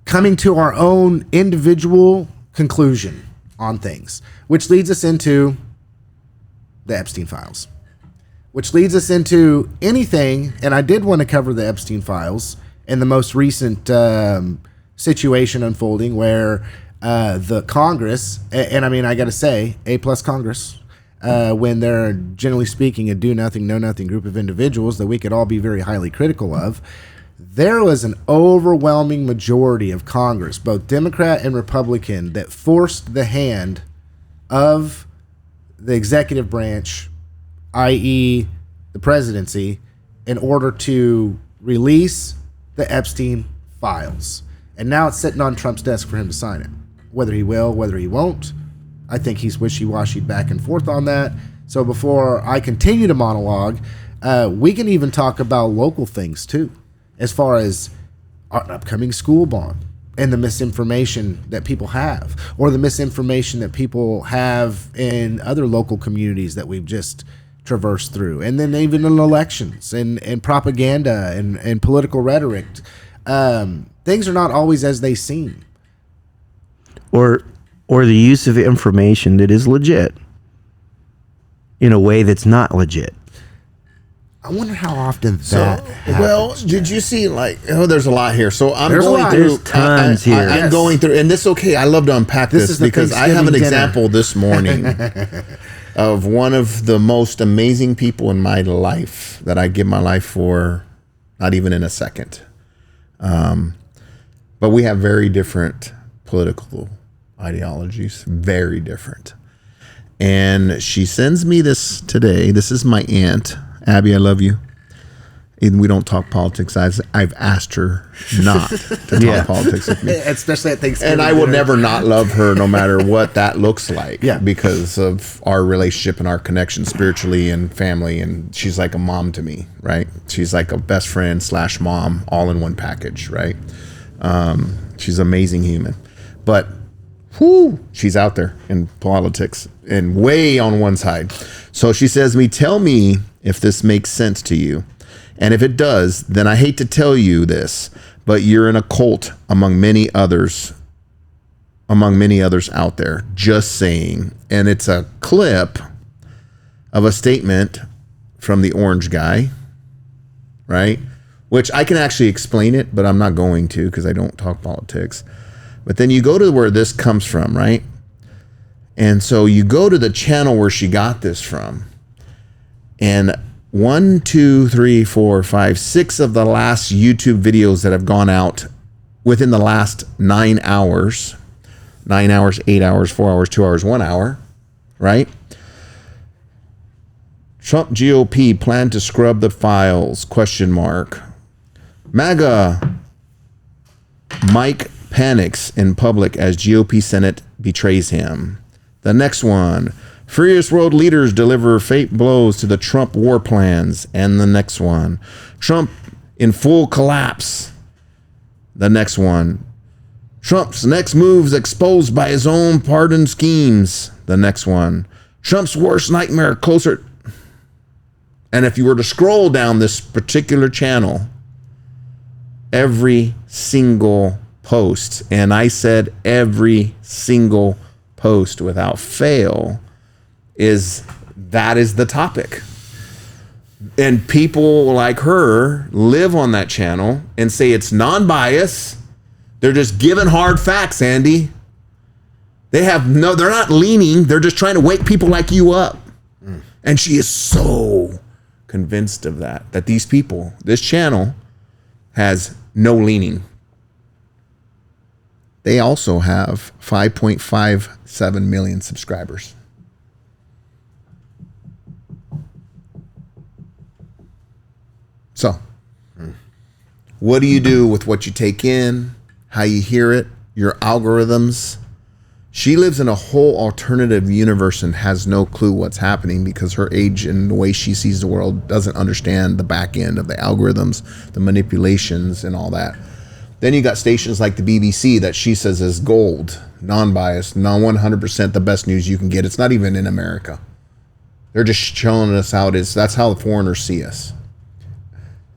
coming to our own individual conclusion on things, which leads us into the Epstein Files, which leads us into anything. And I did want to cover the Epstein Files and the most recent situation unfolding where the Congress, and I mean, I got to say, A+ Congress, when they're generally speaking a do nothing, know nothing group of individuals that we could all be very highly critical of, there was an overwhelming majority of Congress, both Democrat and Republican, that forced the hand of the executive branch, i.e. the presidency, in order to release the Epstein Files. And now it's sitting on Trump's desk for him to sign it. Whether he will, whether he won't, I think he's wishy-washy back and forth on that. So before I continue to monologue, we can even talk about local things too, as far as our upcoming school bond and the misinformation that people have, or the misinformation that people have in other local communities that we've just traversed through. And then even in elections and propaganda and political rhetoric. Things are not always as they seem. Or the use of information that is legit in a way that's not legit. I wonder how often that happens. Well, did you see, there's a lot here. So I'm There's a going lot. through. There's tons here. I'm Yes. going through, and this is okay. I love to unpack This this is the because I have an Thanksgiving dinner. example this morning of one of the most amazing people in my life that I give my life for, not even in a second. But we have very different political ideologies, very different. And she sends me this today. This is my aunt, Abby. I love you. And we don't talk politics. I've asked her not to talk politics with me. Especially at Thanksgiving. And I will dinner. never not love her, no matter what that looks like. Yeah. Because of our relationship and our connection spiritually and family. And she's like a mom to me, right? She's like a best friend / mom, all in one package, right? She's an amazing human. But she's out there in politics and way on one side. So she says to me, tell me if this makes sense to you. And if it does, then I hate to tell you this, but you're in a cult among many others out there. Just saying. And it's a clip of a statement from the orange guy, right? which I can actually explain it, but I'm not going to because I don't talk politics. But then you go to where this comes from, right? And so you go to the channel where she got this from. And 1, 2, 3, 4, 5, 6 of the last YouTube videos that have gone out within the last 9 hours, 9 hours, 8 hours, 4 hours, 2 hours, 1 hour, right? Trump GOP plan to scrub the files, question mark. MAGA Mike panics in public as GOP Senate betrays him. The next one. Furious world leaders deliver fate blows to the Trump war plans. And the next one. Trump in full collapse. The next one. Trump's next moves exposed by his own pardon schemes. The next one. Trump's worst nightmare closer. And if you were to scroll down this particular channel, every single post, and I said every single post without fail, that is the topic. And people like her live on that channel and say it's non-biased. They're just giving hard facts, Andy. They're not leaning. They're just trying to wake people like you up. And she is so convinced of that these people, this channel has no leaning. They also have 5.57 million subscribers. So, what do you do with what you take in, how you hear it, your algorithms? She lives in a whole alternative universe and has no clue what's happening because her age and the way she sees the world doesn't understand the back end of the algorithms, the manipulations, and all that. Then you got stations like the BBC that she says is gold, non-biased, non-100% the best news you can get. It's not even in America. They're just showing us how it is. That's how the foreigners see us.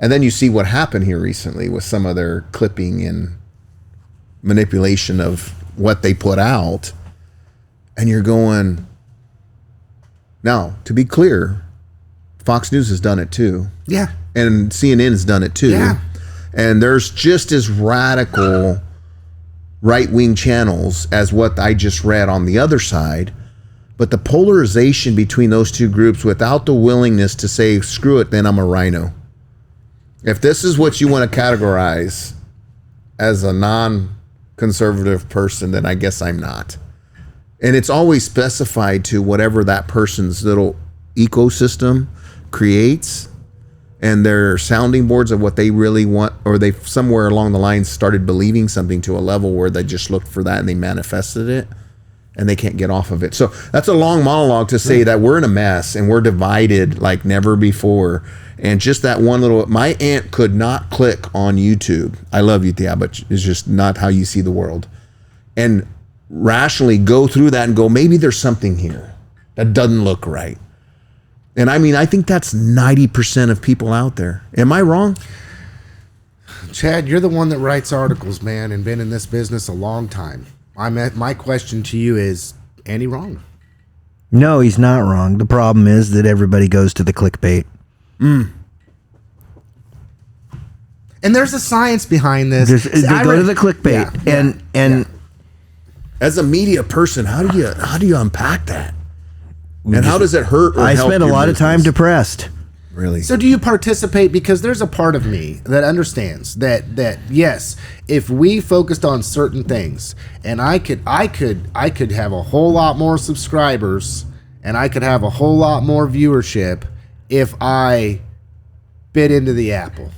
And then you see what happened here recently with some of their clipping and manipulation of what they put out. And you're going, now, to be clear, Fox News has done it too. Yeah. And CNN has done it too. Yeah. And there's just as radical right-wing channels as what I just read on the other side. But the polarization between those two groups without the willingness to say, screw it, then I'm a rhino. If this is what you want to categorize as a non-conservative person, then I guess I'm not. And it's always specified to whatever that person's little ecosystem creates and their sounding boards of what they really want, or they somewhere along the line started believing something to a level where they just looked for that and they manifested it and they can't get off of it. So that's a long monologue to say that we're in a mess and we're divided like never before. And just that one little, my aunt could not click on YouTube. I love you, Thea, but it's just not how you see the world. And rationally go through that and go, maybe there's something here that doesn't look right. And I mean, I think that's 90% of people out there. Am I wrong? Chad, you're the one that writes articles, man, and been in this business a long time. My question to you is, Andy wrong? No, he's not wrong. The problem is that everybody goes to the clickbait. And there's a science behind this. They go to the clickbait, and as a media person, how do you unpack that? And how does it hurt? Or I help spend a your lot of time business? depressed. Really? So do you participate? Because there's a part of me that understands that yes, if we focused on certain things, and I could have a whole lot more subscribers, and I could have a whole lot more viewership if I bit into the apple.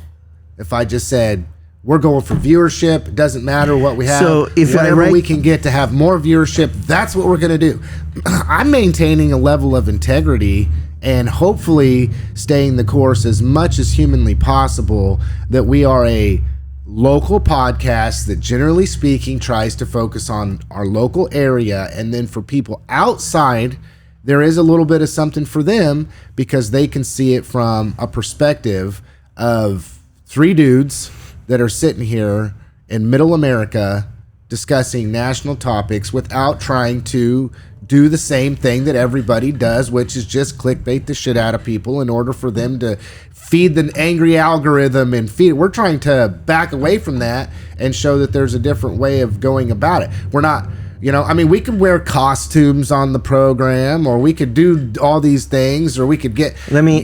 If I just said, we're going for viewership, it doesn't matter what we have. So if whatever we can get to have more viewership, that's what we're going to do. I'm maintaining a level of integrity and hopefully staying the course as much as humanly possible, that we are a local podcast that, generally speaking, tries to focus on our local area. And then for people outside, there is a little bit of something for them because they can see it from a perspective of three dudes that are sitting here in middle America discussing national topics without trying to do the same thing that everybody does, which is just clickbait the shit out of people in order for them to feed the angry algorithm and feed. We're trying to back away from that and show that there's a different way of going about it. We're not, we could wear costumes on the program, or we could do all these things, or we could get. Let me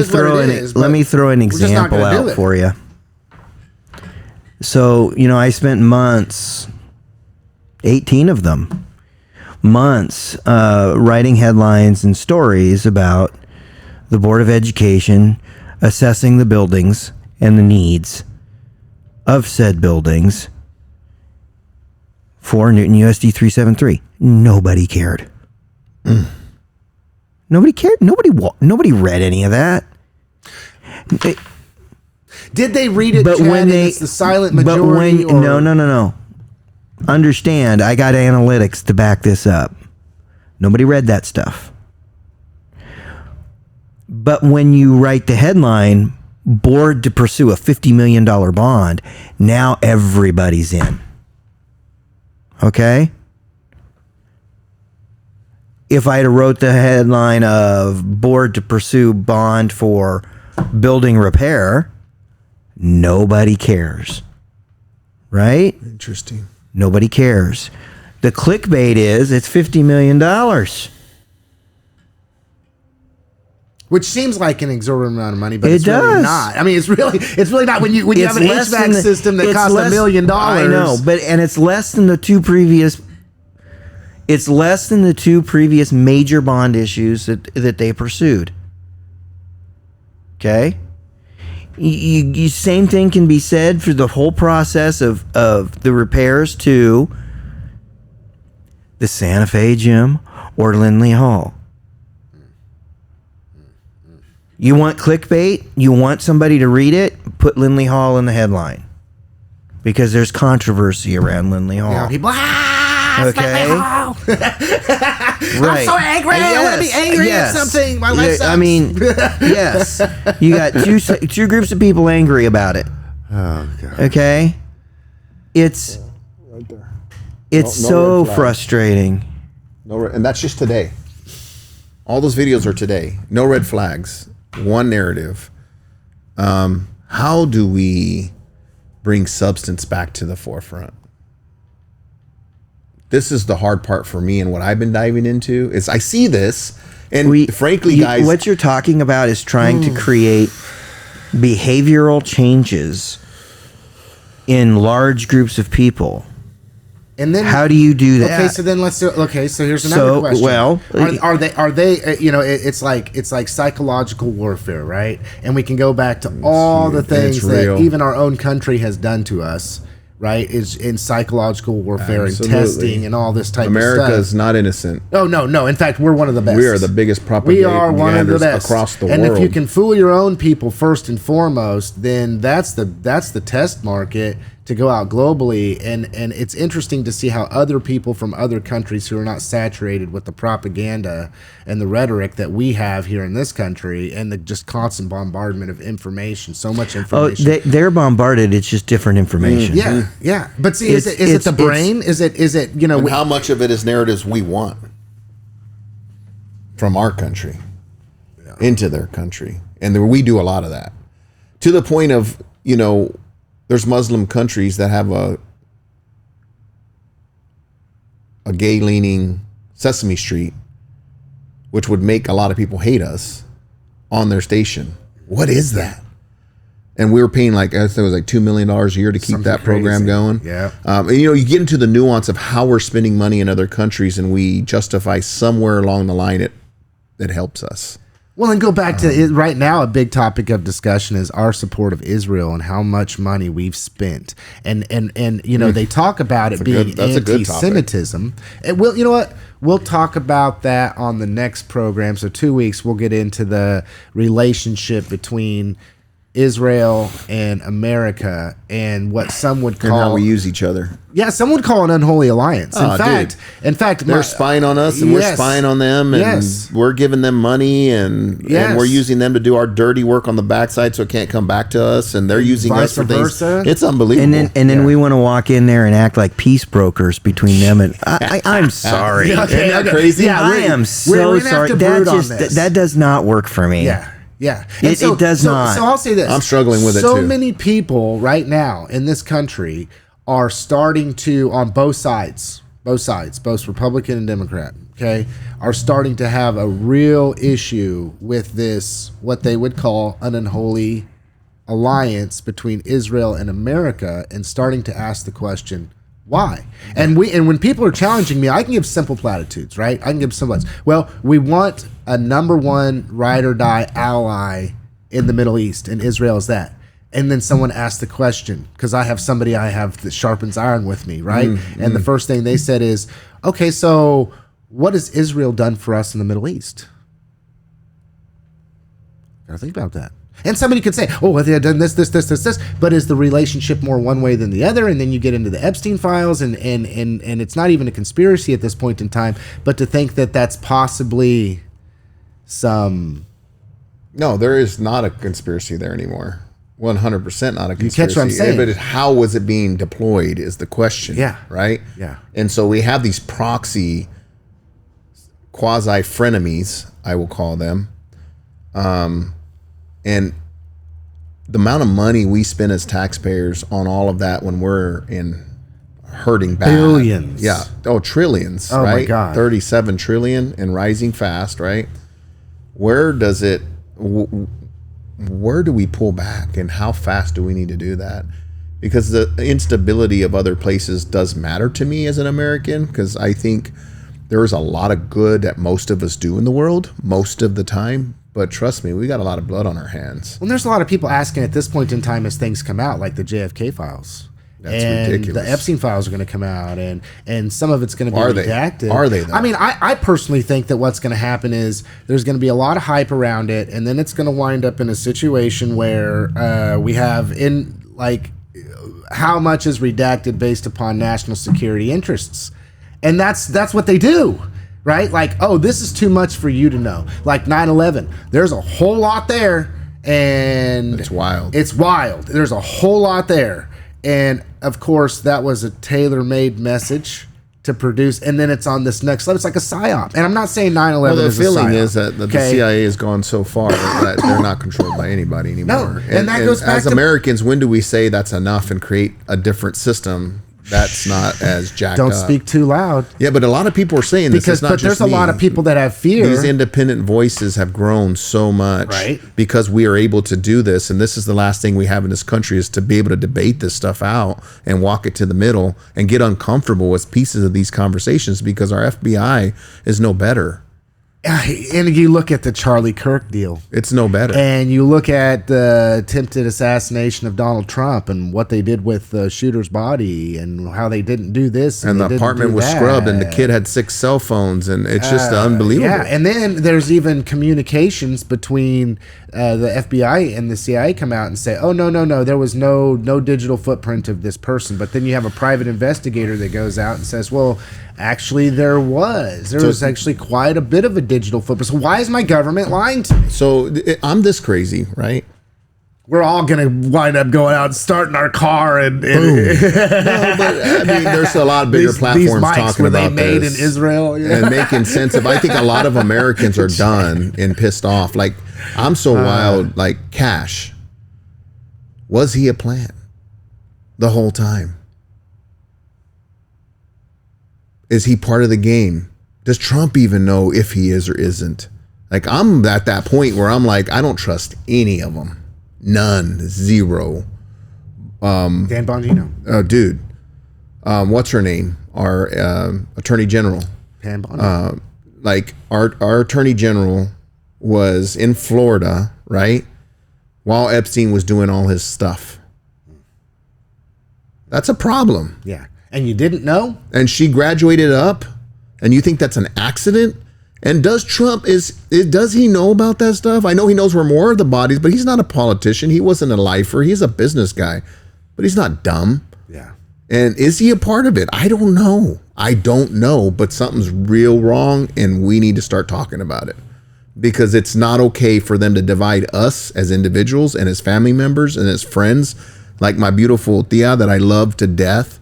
throw an example out for you. So, I spent months, 18 of them, writing headlines and stories about the Board of Education assessing the buildings and the needs of said buildings for Newton USD 373. Nobody cared. Nobody cared. Nobody read any of that. Did they read it, but Chad, when it's the silent majority? No. Understand, I got analytics to back this up. Nobody read that stuff. But when you write the headline, board to pursue a $50 million bond, now everybody's in. Okay? If I had wrote the headline of board to pursue bond for building repair, nobody cares. Right? Interesting. Nobody cares. The clickbait is it's $50 million. Which seems like an exorbitant amount of money, but it's really really not. I mean, it's really not when you have an HVAC system that costs $1 million. I know, and it's less than the two previous. It's less than the two previous major bond issues that they pursued. Okay, you same thing can be said for the whole process of the repairs to the Santa Fe Gym or Lindley Hall. You want clickbait? You want somebody to read it? Put Lindley Hall in the headline. Because there's controversy around Lindley Hall. Yeah, people, okay. Right. I'm so angry. I want to be angry at something. My life sucks. I mean, yes. You got two groups of people angry about it. Oh, God. Okay? It's right there. It's so frustrating. And that's just today. All those videos are today. No red flags. One narrative. How do we bring substance back to the forefront? This is the hard part for me, and what I've been diving into is I see this, and frankly, guys, what you're talking about is trying to create behavioral changes in large groups of people. And then how do you do that? Okay, so then let's do. Okay, so here's another question. Well, are they? It's like psychological warfare, right? And we can go back to all the things that even our own country has done to us, right? Is in psychological warfare and testing and all this type of stuff. America is not innocent. Oh no! In fact, we're one of the best. We are the biggest propagators. We are one of the best across the world. And if you can fool your own people first and foremost, then that's the test market to go out globally, and it's interesting to see how other people from other countries who are not saturated with the propaganda and the rhetoric that we have here in this country and the just constant bombardment of information, so much information. Oh, they're bombarded. It's just different information. Yeah. But see, is it the brain? Is it and how much of it is narratives we want from our country into their country, and we do a lot of that to the point of there's Muslim countries that have a gay-leaning Sesame Street, which would make a lot of people hate us on their station. What is that? And we were paying I think it was $2 million a year to keep something that program going. Yeah. And you get into the nuance of how we're spending money in other countries, and we justify somewhere along the line it helps us. Well, and go back to it right now. A big topic of discussion is our support of Israel and how much money we've spent. And they talk about it being anti-Semitism. And you know what? We'll talk about that on the next program. So 2 weeks, we'll get into the relationship between Israel and America and what some would And how call we use each other. some would call an unholy alliance. Oh, In fact, They're spying on us, and we're spying on them, and we're giving them money, and we're using them to do our dirty work on the backside, so it can't come back to us, and they're using us for things. It's unbelievable. And then we want to walk in there and act like peace brokers between them and I'm sorry. Isn't that crazy? Yeah, I am so sorry. That does not work for me. Yeah. It does not. So I'll say this. I'm struggling with it too. So many people right now in this country are starting to, on both sides, both Republican and Democrat, okay, are starting to have a real issue with this, what they would call an unholy alliance between Israel and America, and starting to ask the question, why? And when people are challenging me, I can give simple platitudes, right? I can give simple platitudes. Well, we want a number one ride or die ally in the Middle East, and Israel is that. And then someone asks the question, because I have somebody I have that sharpens iron with me, right? And the first thing they said is, okay, so what has Israel done for us in the Middle East? Gotta think about that. And somebody could say, oh, well, they have done this, but is the relationship more one way than the other? And then you get into the Epstein Files, and it's not even a conspiracy at this point in time, but to think that that's possibly some... No, there is not a conspiracy there anymore. 100% not a conspiracy. You catch what I'm saying? But how was it being deployed is the question, right? Yeah. And so we have these proxy quasi-frenemies, I will call them, and the amount of money we spend as taxpayers on all of that when we're in hurting bad. Billions. Yeah. Oh, trillions, oh, right? My God. 37 trillion and rising fast, right? Where does it, where do we pull back, and how fast do we need to do that? Because the instability of other places does matter to me as an American, because I think there is a lot of good that most of us do in the world most of the time. But trust me, we got a lot of blood on our hands. Well, there's a lot of people asking at this point in time as things come out, like the JFK files. That's and ridiculous. The Epstein Files are going to come out, and some of it's going to be redacted. Are they, though? I mean, I personally think that what's going to happen is there's going to be a lot of hype around it, and then it's going to wind up in a situation where we have how much is redacted based upon national security interests. And that's what they do. Right? Like, oh, this is too much for you to know. Like 9/11. There's a whole lot there, and it's wild. It's wild. There's a whole lot there. And of course, that was a tailor-made message to produce, and then it's on this next level. It's like a psyop. And I'm not saying 9/11 is a psyop. The feeling is that the CIA has gone so far that they're not controlled by anybody anymore. No, and that goes back as Americans, when do we say that's enough and create a different system that's not as jacked up? Don't speak too loud. Yeah, but a lot of people are saying this. But there's a lot of people that have fear. These independent voices have grown so much, right? Because we are able to do this, and this is the last thing we have in this country, is to be able to debate this stuff out and walk it to the middle and get uncomfortable with pieces of these conversations, because our FBI is no better. And you look at the Charlie Kirk deal. It's no better. And you look at the attempted assassination of Donald Trump and what they did with the shooter's body and how they didn't do this. And the apartment was scrubbed, and the kid had 6 cell phones, and it's just unbelievable. Yeah, and then there's even communications between the FBI and the CIA come out and say, oh, no, there was no digital footprint of this person. But then you have a private investigator that goes out and says, well, actually, there was actually quite a bit of a digital footprint. So why is my government lying to me? So I'm this crazy, right? We're all going to wind up going out and starting our car and no, but I mean, there's a lot of bigger platforms talking about made this in Israel and making sense of. I think a lot of Americans are done and pissed off. Like, I'm so wild. Like, Cash, was he a plant the whole time? Is he part of the game? Does Trump even know if he is or isn't? Like, I'm at that point where I'm like, I don't trust any of them. None. Zero. Dan Bongino. Oh, dude. What's her name? Our Attorney General. Dan Bongino. Like, our Attorney General was in Florida, right? While Epstein was doing all his stuff. That's a problem. Yeah. And you didn't know? And she graduated up, and you think that's an accident? And does Trump does he know about that stuff? I know he knows where more of the bodies, but he's not a politician. He wasn't a lifer. He's a business guy, but he's not dumb. Yeah. And is he a part of it? I don't know. But something's real wrong, and we need to start talking about it, because it's not okay for them to divide us as individuals and as family members and as friends, like my beautiful Tia that I love to death,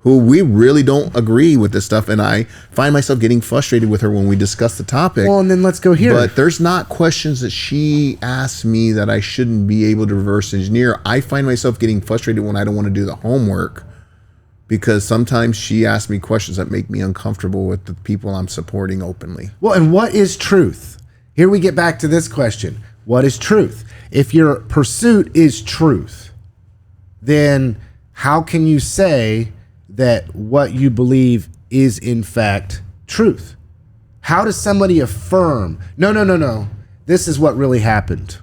who we really don't agree with this stuff. And I find myself getting frustrated with her when we discuss the topic. Well, and then let's go here. But there's not questions that she asks me that I shouldn't be able to reverse engineer. I find myself getting frustrated when I don't want to do the homework, because sometimes she asks me questions that make me uncomfortable with the people I'm supporting openly. Well, and what is truth? Here we get back to this question. What is truth? If your pursuit is truth, then how can you say that what you believe is in fact truth? How does somebody affirm, no, this is what really happened?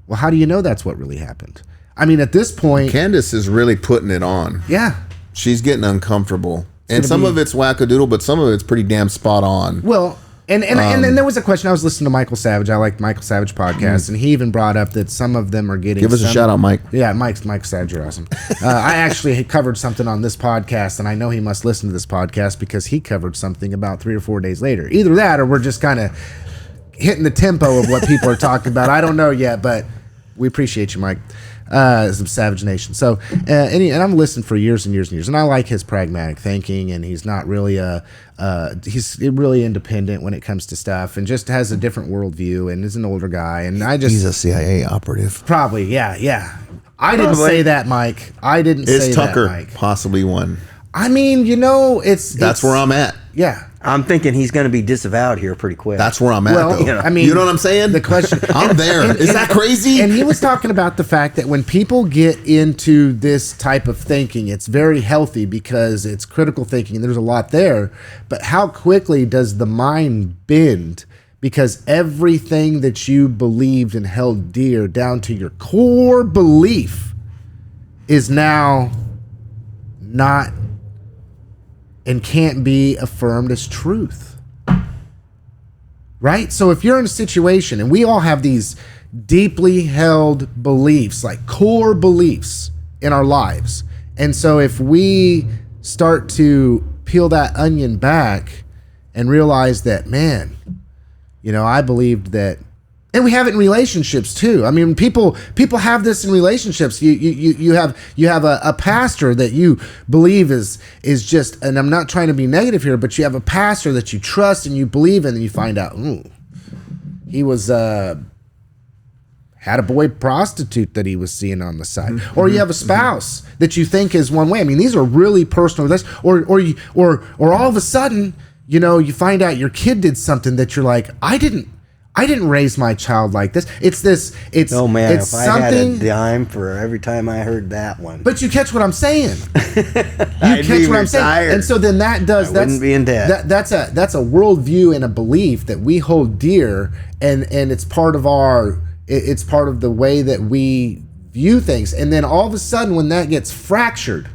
Well, how do you know that's what really happened? I mean, at this point, Candace is really putting it on. Yeah. She's getting uncomfortable. And some of it's wackadoodle, but some of it's pretty damn spot on. Well, and then there was a question. I was listening to Michael Savage. I like Michael Savage podcast, and he even brought up that some of them are getting. Give us a shout out, Mike. Yeah, Mike Savage, you're awesome. I actually had covered something on this podcast, and I know he must listen to this podcast because he covered something about 3 or 4 days later. Either that, or we're just kind of hitting the tempo of what people are talking about. I don't know yet, but we appreciate you, Mike. Some Savage Nation. So, and I've listened for years and years and years, and I like his pragmatic thinking, and he's not really he's really independent when it comes to stuff, and just has a different worldview, and is an older guy, and he's a CIA operative. Probably, yeah. I didn't say that, Mike. I didn't say Tucker, that, Mike. possibly one. I mean, that's where I'm at. Yeah. I'm thinking he's going to be disavowed here pretty quick. That's where I'm at, though. I mean, you know what I'm saying? The question. I'm there. Is that crazy? And he was talking about the fact that when people get into this type of thinking, it's very healthy because it's critical thinking and there's a lot there. But how quickly does the mind bend? Because everything that you believed and held dear down to your core belief is now not and can't be affirmed as truth. Right? So if you're in a situation, and we all have these deeply held beliefs, like core beliefs in our lives. And so if we start to peel that onion back and realize that, man, I believed that. And we have it in relationships too. I mean, people have this in relationships. You have a pastor that you believe is just, and I'm not trying to be negative here, but you have a pastor that you trust and you believe in, and you find out, he was had a boy prostitute that he was seeing on the side. Mm-hmm. Or you have a spouse that you think is one way. I mean, these are really personal relationships. Or all of a sudden, you find out your kid did something that you're like, I didn't raise my child like this. It's oh man, it's if I had a dime for every time I heard that one. But you catch what I'm saying. And so then wouldn't be in debt. That's a worldview and a belief that we hold dear, and it's part of it's part of the way that we view things. And then all of a sudden, when that gets fractured,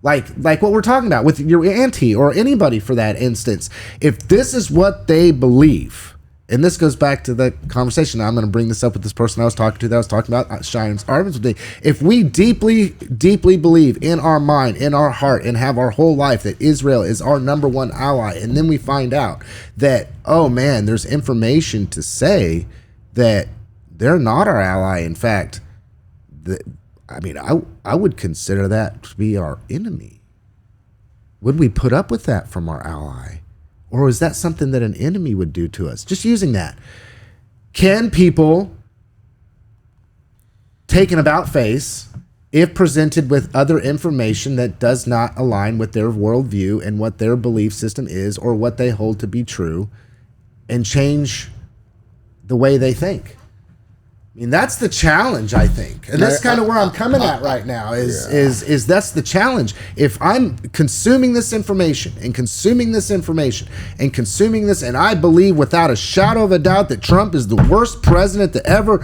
like what we're talking about with your auntie or anybody for that instance, if this is what they believe. And this goes back to the conversation. I'm going to bring this up with this person I was talking to that was talking about Shine's arguments with me. If we deeply, deeply believe in our mind, in our heart, and have our whole life that Israel is our number one ally, and then we find out that, oh man, there's information to say that they're not our ally. In fact, I would consider that to be our enemy. Would we put up with that from our ally? Or is that something that an enemy would do to us? Just using that. Can people, taken about face, if presented with other information that does not align with their worldview and what their belief system is or what they hold to be true, and change the way they think? I mean, that's the challenge, I think. And that's kind of where I'm coming at right now is that's the challenge. If I'm consuming this information and consuming this information and consuming this, and I believe without a shadow of a doubt that Trump is the worst president that ever,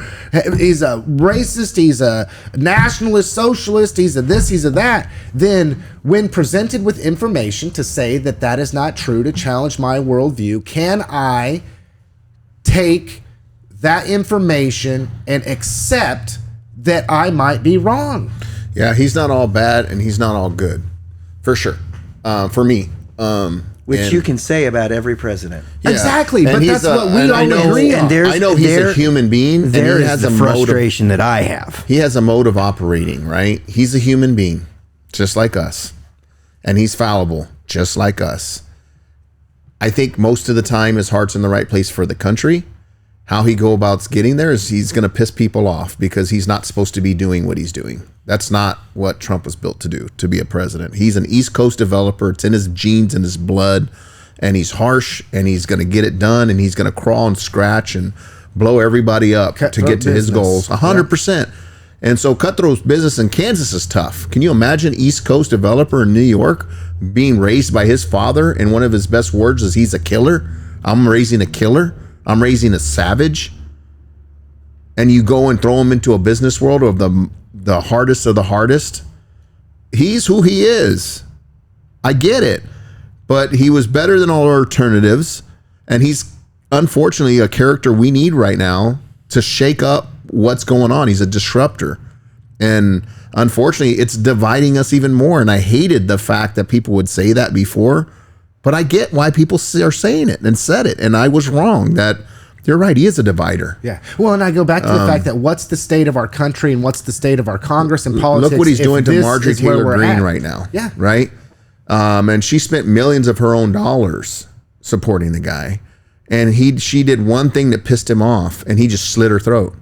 he's a racist, he's a nationalist, socialist, he's a this, he's a that, then when presented with information to say that that is not true, to challenge my worldview, can I take that information and accept that I might be wrong. Yeah, he's not all bad and he's not all good, for sure. For me, which you can say about every president. Yeah. Exactly, and but that's what we all agree on. I know he's a human being. And there he is has the a frustration that I have. He has a mode of operating, right? He's a human being, just like us, and he's fallible, just like us. I think most of the time his heart's in the right place for the country. How he go about getting there is he's going to piss people off because he's not supposed to be doing what he's doing. That's not what Trump was built to do, to be a president. He's an East Coast developer. It's in his genes and his blood, and he's harsh, and he's going to get it done, and he's going to crawl and scratch and blow everybody up to get to his goals. 100%. And so cutthroat business in Kansas is tough. Can you imagine East Coast developer in New York being raised by his father, and one of his best words is he's a killer? I'm raising a killer. I'm raising a savage. And you go and throw him into a business world of the hardest of the hardest. He's who he is. I get it. But he was better than all alternatives. And he's unfortunately a character we need right now to shake up what's going on. He's a disruptor. And unfortunately, it's dividing us even more. And I hated the fact that people would say that before. But I get why people are saying it and said it. And I was wrong that you're right. He is a divider. Yeah. Well, and I go back to the fact that what's the state of our country and what's the state of our Congress and politics. Look what he's doing to Marjorie Taylor Greene right now. Yeah. Right. And she spent millions of her own dollars supporting the guy. And she did one thing that pissed him off, and he just slit her throat.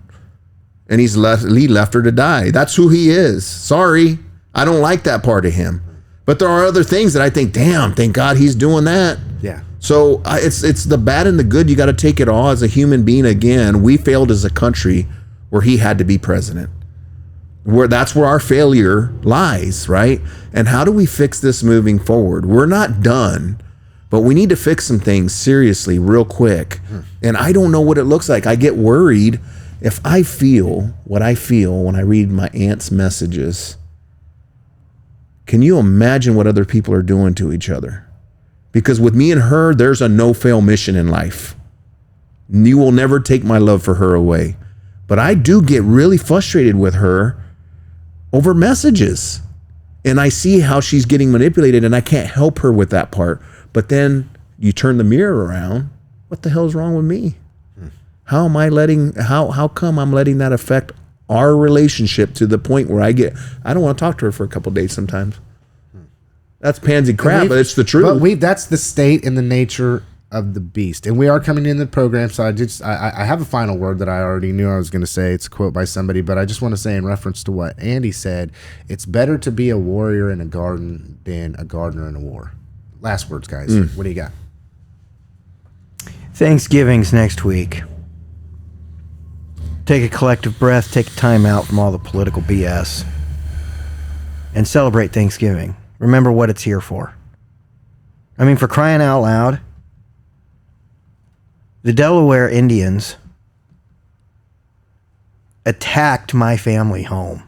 And he left her to die. That's who he is. Sorry. I don't like that part of him. But there are other things that I think, damn, thank God he's doing that. Yeah. So it's the bad and the good. You got to take it all as a human being. Again, we failed as a country where he had to be president. That's where our failure lies, right? And how do we fix this moving forward? We're not done, but we need to fix some things seriously real quick. And I don't know what it looks like. I get worried if I feel what I feel when I read my aunt's messages. Can you imagine what other people are doing to each other? Because with me and her, there's a no-fail mission in life. You will never take my love for her away. But I do get really frustrated with her over messages. And I see how she's getting manipulated, and I can't help her with that part. But then you turn the mirror around. What the hell's wrong with me? How come I'm letting that affect our relationship to the point where I don't want to talk to her for a couple of days sometimes. That's pansy crap, but it's the truth. But that's the state and the nature of the beast. And we are coming in the program, so I have a final word that I already knew I was going to say. It's a quote by somebody, but I just want to say in reference to what Andy said, it's better to be a warrior in a garden than a gardener in a war. Last words, guys. What do you got? Thanksgiving's next week. Take a collective breath, take time out from all the political BS, and celebrate Thanksgiving. Remember what it's here for. I mean, for crying out loud, the Delaware Indians attacked my family home.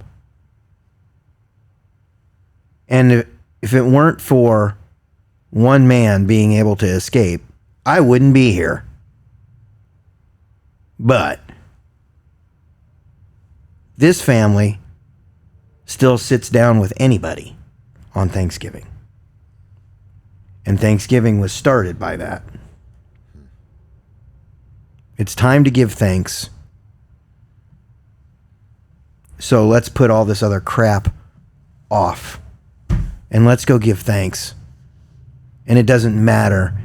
And if it weren't for one man being able to escape, I wouldn't be here. But this family still sits down with anybody on Thanksgiving. And Thanksgiving was started by that. It's time to give thanks. So let's put all this other crap off. And let's go give thanks. And it doesn't matter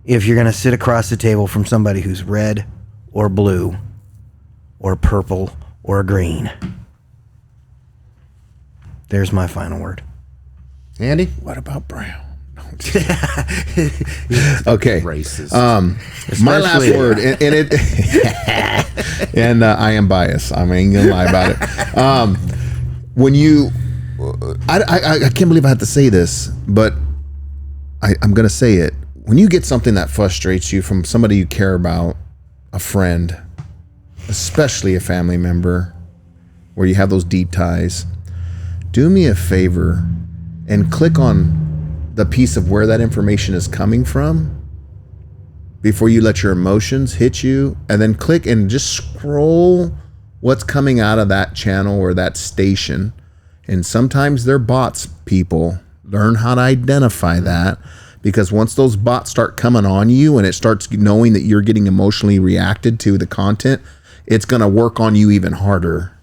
if you're going to sit across the table from somebody who's red or blue or purple or green. There's my final word. Andy? What about brown? Okay. Racist. My last word, and it, and I am biased. I ain't gonna lie about it. When you, I can't believe I have to say this, but I'm gonna say it. When you get something that frustrates you from somebody you care about, a friend, especially a family member, where you have those deep ties, do me a favor and click on the piece of where that information is coming from, before you let your emotions hit you, and then click and just scroll what's coming out of that channel or that station. And sometimes they're bots, people. Learn how to identify that, because once those bots start coming on you and it starts knowing that you're getting emotionally reacted to the content, it's going to work on you even harder,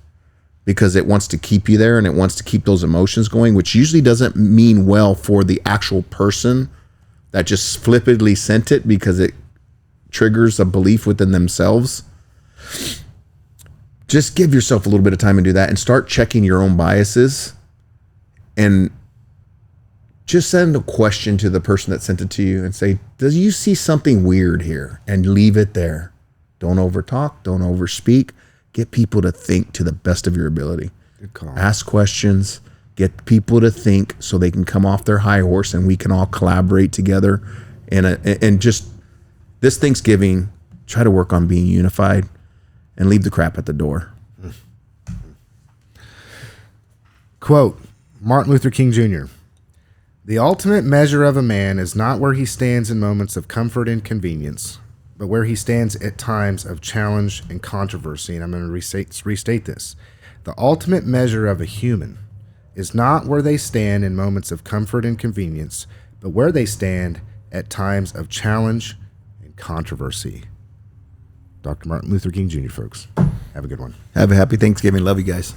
because it wants to keep you there and it wants to keep those emotions going, which usually doesn't mean well for the actual person that just flippantly sent it, because it triggers a belief within themselves. Just give yourself a little bit of time and do that, and start checking your own biases, and just send a question to the person that sent it to you and say, do you see something weird here? And leave it there. Don't overtalk, don't overspeak. Get people to think to the best of your ability. Good call. Ask questions, get people to think so they can come off their high horse and we can all collaborate together. And just this Thanksgiving, try to work on being unified and leave the crap at the door. Quote, Martin Luther King Jr. The ultimate measure of a man is not where he stands in moments of comfort and convenience, but where he stands at times of challenge and controversy. And I'm going to restate this. The ultimate measure of a human is not where they stand in moments of comfort and convenience, but where they stand at times of challenge and controversy. Dr. Martin Luther King Jr., folks. Have a good one. Have a happy Thanksgiving. Love you guys.